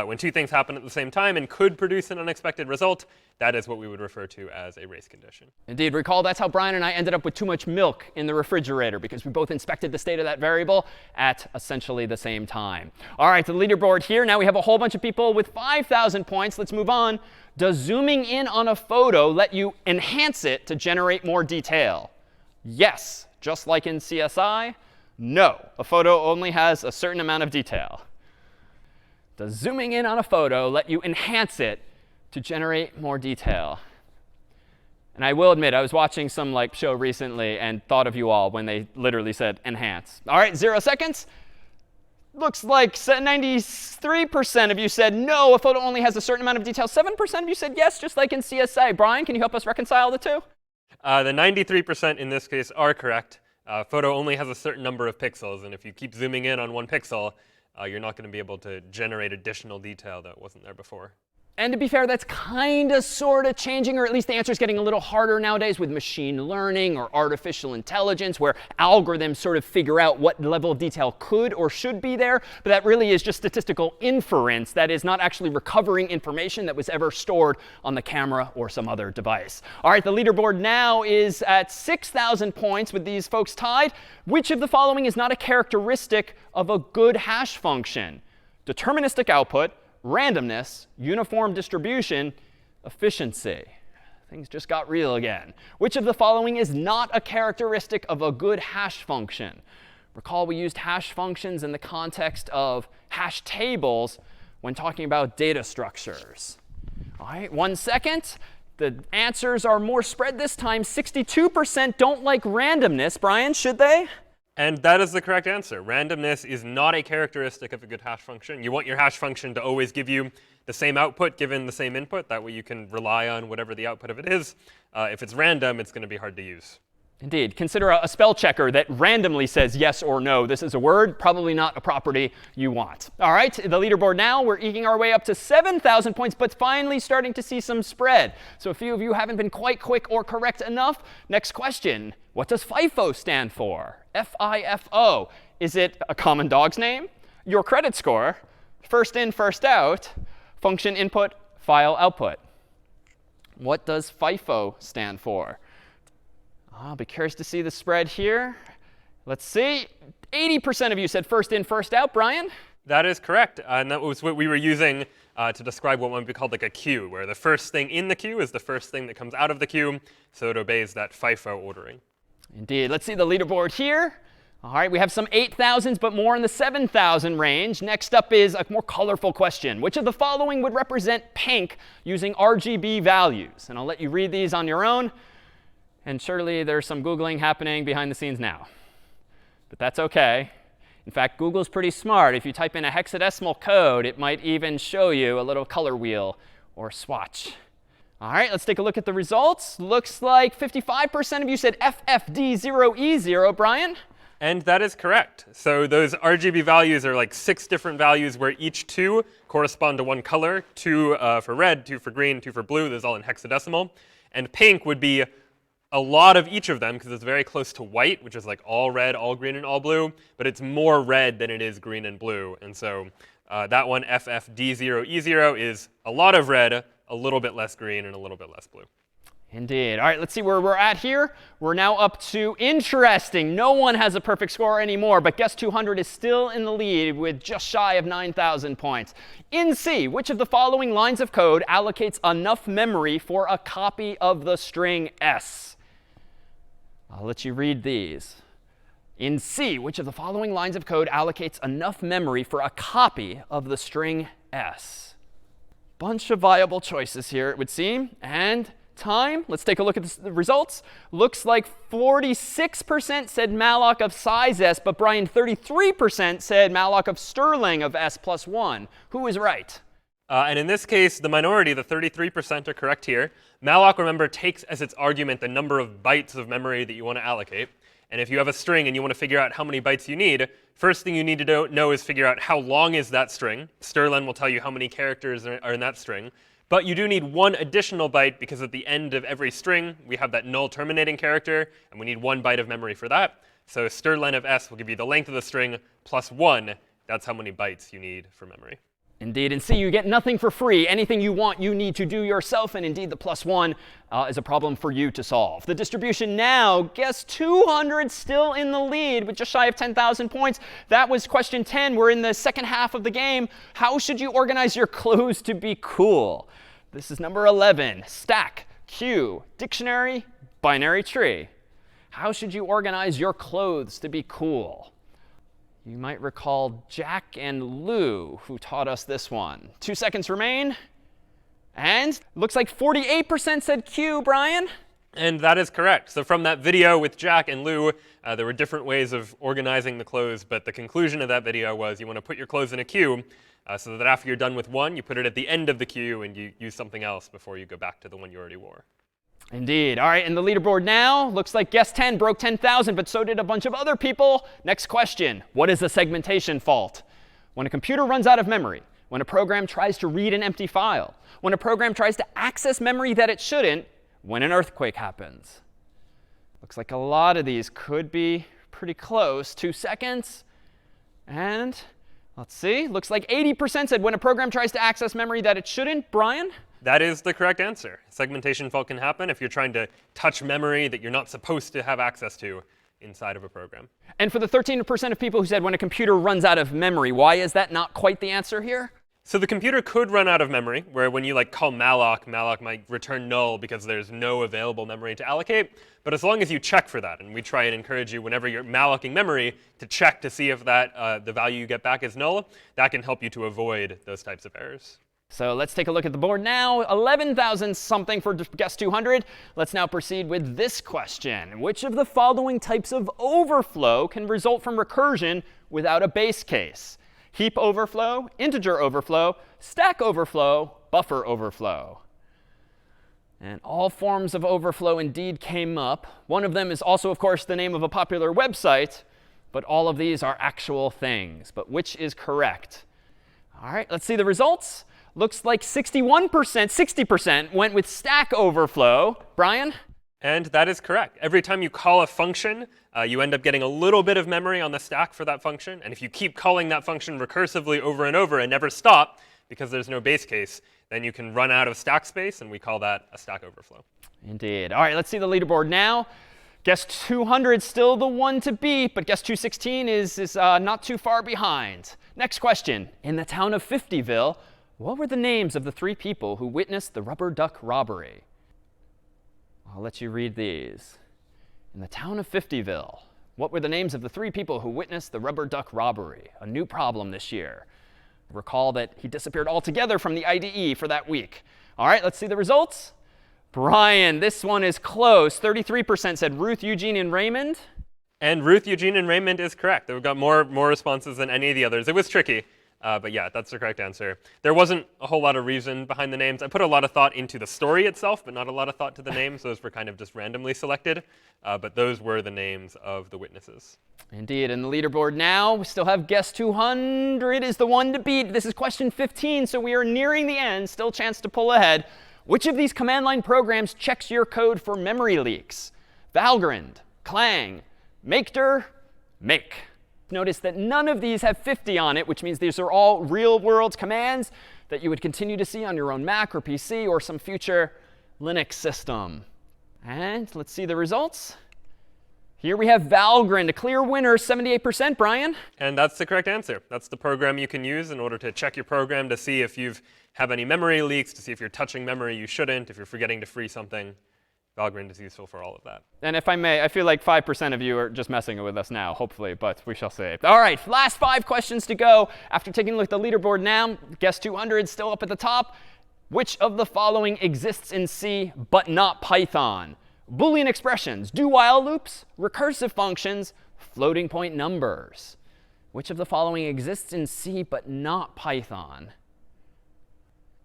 when two things happen at the same time and could produce an unexpected result, that is what we would refer to as a race condition. Indeed. Recall that's how Brian and I ended up with too much milk in the refrigerator, because we both inspected the state of that variable at essentially the same time. All right, the leaderboard here. Now we have a whole bunch of people with 5,000 points. Let's move on. Does zooming in on a photo let you enhance it to generate more detail? Yes, just like in CSI. No, a photo only has a certain amount of detail. Does zooming in on a photo let you enhance it to generate more detail? And I will admit, I was watching some show recently and thought of you all when they literally said enhance. All right, 0 seconds. Looks like 93% of you said no, a photo only has a certain amount of detail. 7% of you said yes, just like in CSI. Brian, can you help us reconcile the two? The 93% in this case are correct. Photo only has a certain number of pixels, and if you keep zooming in on one pixel, you're not going to be able to generate additional detail that wasn't there before. And to be fair, that's kind of sort of changing, or at least the answer is getting a little harder nowadays with machine learning or artificial intelligence, where algorithms sort of figure out what level of detail could or should be there. But that really is just statistical inference. That is not actually recovering information that was ever stored on the camera or some other device. All right, the leaderboard now is at 6,000 points with these folks tied. Which of the following is not a characteristic of a good hash function? Deterministic output, randomness, uniform distribution, efficiency. Things just got real again. Which of the following is not a characteristic of a good hash function? Recall we used hash functions in the context of hash tables when talking about data structures. All right, 1 second. The answers are more spread this time. 62% don't like randomness. Brian, should they? And that is the correct answer. Randomness is not a characteristic of a good hash function. You want your hash function to always give you the same output given the same input. That way you can rely on whatever the output of it is. If it's random, it's going to be hard to use. Indeed. Consider a spell checker that randomly says yes or no. This is a word, probably not a property you want. All right, the leaderboard now, we're eking our way up to 7,000 points, but finally starting to see some spread. So a few of you haven't been quite quick or correct enough. Next question. What does FIFO stand for? F-I-F-O. Is it a common dog's name? Your credit score? First in, first out? Function input, file output? What does FIFO stand for? I'll be curious to see the spread here. Let's see. 80% of you said first in, first out. Brian? That is correct. And that was what we were using to describe what might be called like a queue, where the first thing in the queue is the first thing that comes out of the queue. So it obeys that FIFO ordering. Indeed. Let's see the leaderboard here. All right, we have some 8,000s, but more in the 7,000 range. Next up is a more colorful question. Which of the following would represent pink using RGB values? And I'll let you read these on your own. And surely there's some Googling happening behind the scenes now. But that's OK. In fact, Google's pretty smart. If you type in a hexadecimal code, it might even show you a little color wheel or swatch. All right, let's take a look at the results. Looks like 55% of you said FFD0E0. Brian? And that is correct. So those RGB values are like 6 different values where each 2 correspond to one color. 2 for red, 2 for green, 2 for blue. Those all in hexadecimal. And pink would be a lot of each of them because it's very close to white, which is like all red, all green, and all blue. But it's more red than it is green and blue. And so that one, FFD0E0, is a lot of red, a little bit less green, and a little bit less blue. Indeed. All right, let's see where we're at here. We're now up to interesting. No one has a perfect score anymore, but Guess 200 is still in the lead with just shy of 9,000 points. In C, which of the following lines of code allocates enough memory for a copy of the string S? I'll let you read these. In C, which of the following lines of code allocates enough memory for a copy of the string S? Bunch of viable choices here, it would seem. And time, let's take a look at the results. Looks like 46% said malloc of size S, but Brian, 33% said malloc of Sterling of S plus 1. Who is right? And in this case, the minority, the 33%, are correct here. Malloc, remember, takes as its argument the number of bytes of memory that you want to allocate. And if you have a string and you want to figure out how many bytes you need, first thing you need to know is figure out how long is that string. Sterling will tell you how many characters are in that string. But you do need one additional byte because at the end of every string, we have that null terminating character, and we need 1 byte of memory for that. So strlen of S will give you the length of the string plus 1. That's how many bytes you need for memory. Indeed. And C, you get nothing for free. Anything you want, you need to do yourself. And indeed, the plus 1 is a problem for you to solve. The distribution now, Guess 200 still in the lead with just shy of 10,000 points. That was question 10. We're in the second half of the game. How should you organize your clothes to be cool? This is number 11. Stack, queue, dictionary, binary tree. How should you organize your clothes to be cool? You might recall Jack and Lou, who taught us this one. 2 seconds remain. And looks like 48% said Q, Brian. And that is correct. So from that video with Jack and Lou, there were different ways of organizing the clothes. But the conclusion of that video was you want to put your clothes in a queue so that after you're done with one, you put it at the end of the queue and you use something else before you go back to the one you already wore. Indeed. All right, and the leaderboard now looks like Guess 10 broke 10,000, but so did a bunch of other people. Next question. What is a segmentation fault? When a computer runs out of memory, when a program tries to read an empty file, when a program tries to access memory that it shouldn't, when an earthquake happens. Looks like a lot of these could be pretty close. 2 seconds. And let's see. Looks like 80% said when a program tries to access memory that it shouldn't. Brian? That is the correct answer. Segmentation fault can happen if you're trying to touch memory that you're not supposed to have access to inside of a program. And for the 13% of people who said when a computer runs out of memory, why is that not quite the answer here? So the computer could run out of memory, where when you call malloc, malloc might return null because there's no available memory to allocate. But as long as you check for that, and we try and encourage you whenever you're mallocing memory to check to see if that the value you get back is null, that can help you to avoid those types of errors. So let's take a look at the board now. 11,000 something for Guess 200. Let's now proceed with this question. Which of the following types of overflow can result from recursion without a base case? Heap overflow, integer overflow, stack overflow, buffer overflow. And all forms of overflow indeed came up. One of them is also, of course, the name of a popular website, but all of these are actual things. But which is correct? All right, let's see the results. Looks like 61%, 60% went with Stack Overflow. Brian? And that is correct. Every time you call a function, you end up getting a little bit of memory on the stack for that function. And if you keep calling that function recursively over and over and never stop, because there's no base case, then you can run out of stack space, and we call that a stack overflow. Indeed. All right, let's see the leaderboard now. Guess 200 still the one to beat, but guess 216 is not too far behind. Next question. In the town of 50ville, what were the names of the 3 people who witnessed the rubber duck robbery? I'll let you read these. In the town of 50ville, what were the names of the 3 people who witnessed the rubber duck robbery? A new problem this year. Recall that he disappeared altogether from the IDE for that week. All right, let's see the results. Brian, this one is close. 33% said Ruth, Eugene, and Raymond. And Ruth, Eugene, and Raymond is correct. We've got more responses than any of the others. It was tricky. But yeah, that's the correct answer. There wasn't a whole lot of reason behind the names. I put a lot of thought into the story itself, but not a lot of thought to the names. Those were kind of just randomly selected. But those were the names of the witnesses. Indeed. And the leaderboard now, we still have guess 200 is the one to beat. This is question 15, so we are nearing the end. Still a chance to pull ahead. Which of these command line programs checks your code for memory leaks? Valgrind, Clang, Makedir, Make. Notice that none of these have 50 on it, which means these are all real-world commands that you would continue to see on your own Mac or PC or some future Linux system. And let's see the results. Here we have Valgrind, a clear winner, 78%. Brian? And that's the correct answer. That's the program you can use in order to check your program to see if you have any memory leaks, to see if you're touching memory you shouldn't, if you're forgetting to free something. Valgrind is useful for all of that. And if I may, I feel like 5% of you are just messing with us now, hopefully, but we shall see. All right, last 5 questions to go. After taking a look at the leaderboard now, guess 200 still up at the top. Which of the following exists in C but not Python? Boolean expressions, do-while loops, recursive functions, floating point numbers. Which of the following exists in C but not Python?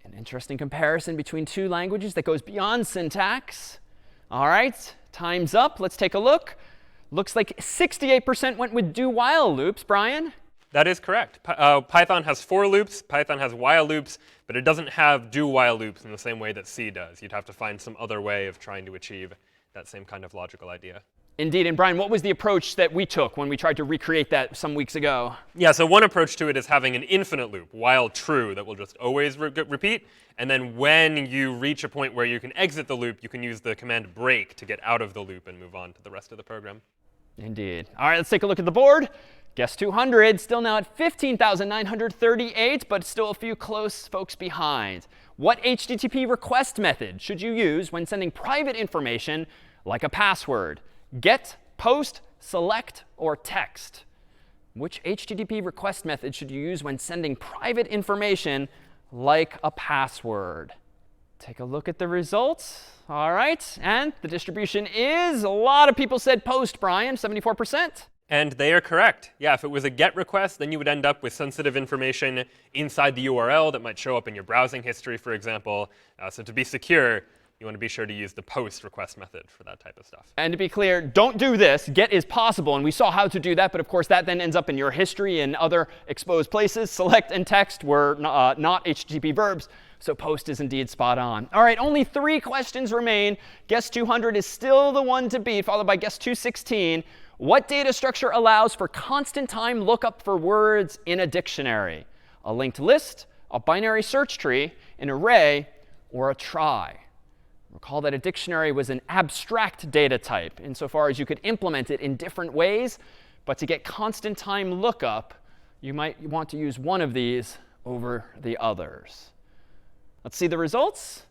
An interesting comparison between 2 languages that goes beyond syntax. All right, time's up. Let's take a look. Looks like 68% went with do-while loops. Brian? That is correct. Python has for loops. Python has while loops. But it doesn't have do-while loops in the same way that C does. You'd have to find some other way of trying to achieve that same kind of logical idea. Indeed. And Brian, what was the approach that we took when we tried to recreate that some weeks ago? Yeah, so one approach to it is having an infinite loop, while true, that will just always repeat. And then when you reach a point where you can exit the loop, you can use the command break to get out of the loop and move on to the rest of the program. Indeed. All right, let's take a look at the board. Guess 200, still now at 15,938, but still a few close folks behind. What HTTP request method should you use when sending private information like a password? Get, post, select, or text? Which HTTP request method should you use when sending private information like a password? Take a look at the results. All right, and the distribution is, a lot of people said post, Brian, 74%. And they are correct. Yeah, if it was a GET request, then you would end up with sensitive information inside the URL that might show up in your browsing history, for example. So to be secure, you want to be sure to use the POST request method for that type of stuff. And to be clear, don't do this. GET is possible, and we saw how to do that. But of course, that then ends up in your history and other exposed places. Select and text were not HTTP verbs. So POST is indeed spot on. All right, only 3 questions remain. Guess 200 is still the one to beat, followed by guess 216. What data structure allows for constant time lookup for words in a dictionary? A linked list, a binary search tree, an array, or a trie? Recall that a dictionary was an abstract data type insofar as you could implement it in different ways. But to get constant time lookup, you might want to use one of these over the others. Let's see the results.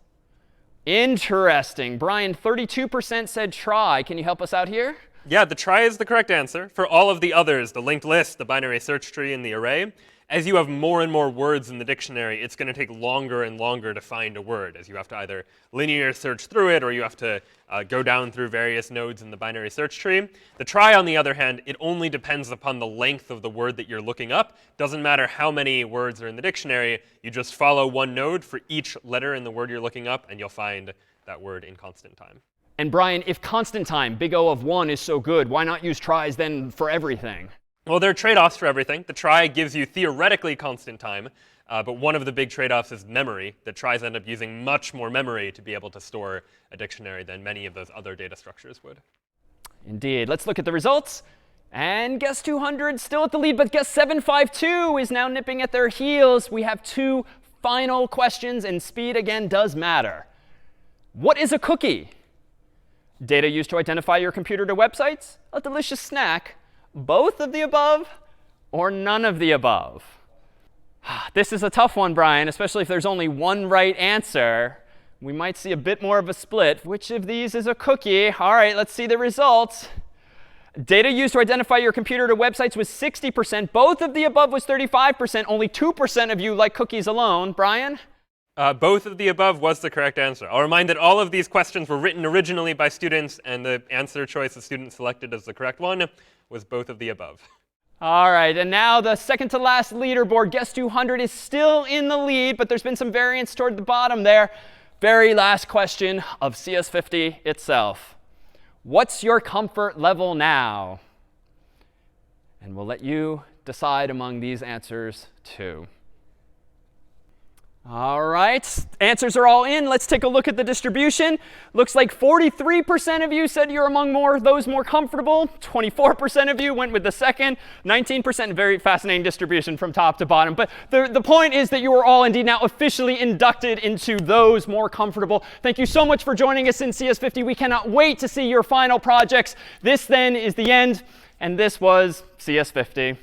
Interesting. Brian, 32% said trie. Can you help us out here? Yeah, the trie is the correct answer. For all of the others, the linked list, the binary search tree, and the array, as you have more and more words in the dictionary, it's going to take longer and longer to find a word, as you have to either linear search through it, or you have to go down through various nodes in the binary search tree. The trie, on the other hand, it only depends upon the length of the word that you're looking up. Doesn't matter how many words are in the dictionary. You just follow one node for each letter in the word you're looking up, and you'll find that word in constant time. And Brian, if constant time, big O of 1, is so good, why not use tries then for everything? Well, there are trade-offs for everything. The try gives you theoretically constant time, but one of the big trade-offs is memory. The tries end up using much more memory to be able to store a dictionary than many of those other data structures would. Indeed. Let's look at the results. And guess 200 still at the lead, but guess 752 is now nipping at their heels. We have 2 final questions, and speed again does matter. What is a cookie? Data used to identify your computer to websites? A delicious snack? Both of the above? Or none of the above? This is a tough one, Brian, especially if there's only one right answer. We might see a bit more of a split. Which of these is a cookie? All right, let's see the results. Data used to identify your computer to websites was 60%. Both of the above was 35%. Only 2% of you like cookies alone. Brian? Both of the above was the correct answer. I'll remind that all of these questions were written originally by students, and the answer choice the student selected as the correct one was both of the above. All right, and now the second to last leaderboard. Guess 200 is still in the lead, but there's been some variance toward the bottom there. Very last question of CS50 itself. What's your comfort level now? And we'll let you decide among these answers too. All right, answers are all in. Let's take a look at the distribution. Looks like 43% of you said you're among those more comfortable. 24% of you went with the second. 19%, very fascinating distribution from top to bottom. But the point is that you are all indeed now officially inducted into those more comfortable. Thank you so much for joining us in CS50. We cannot wait to see your final projects. This then is the end, and this was CS50.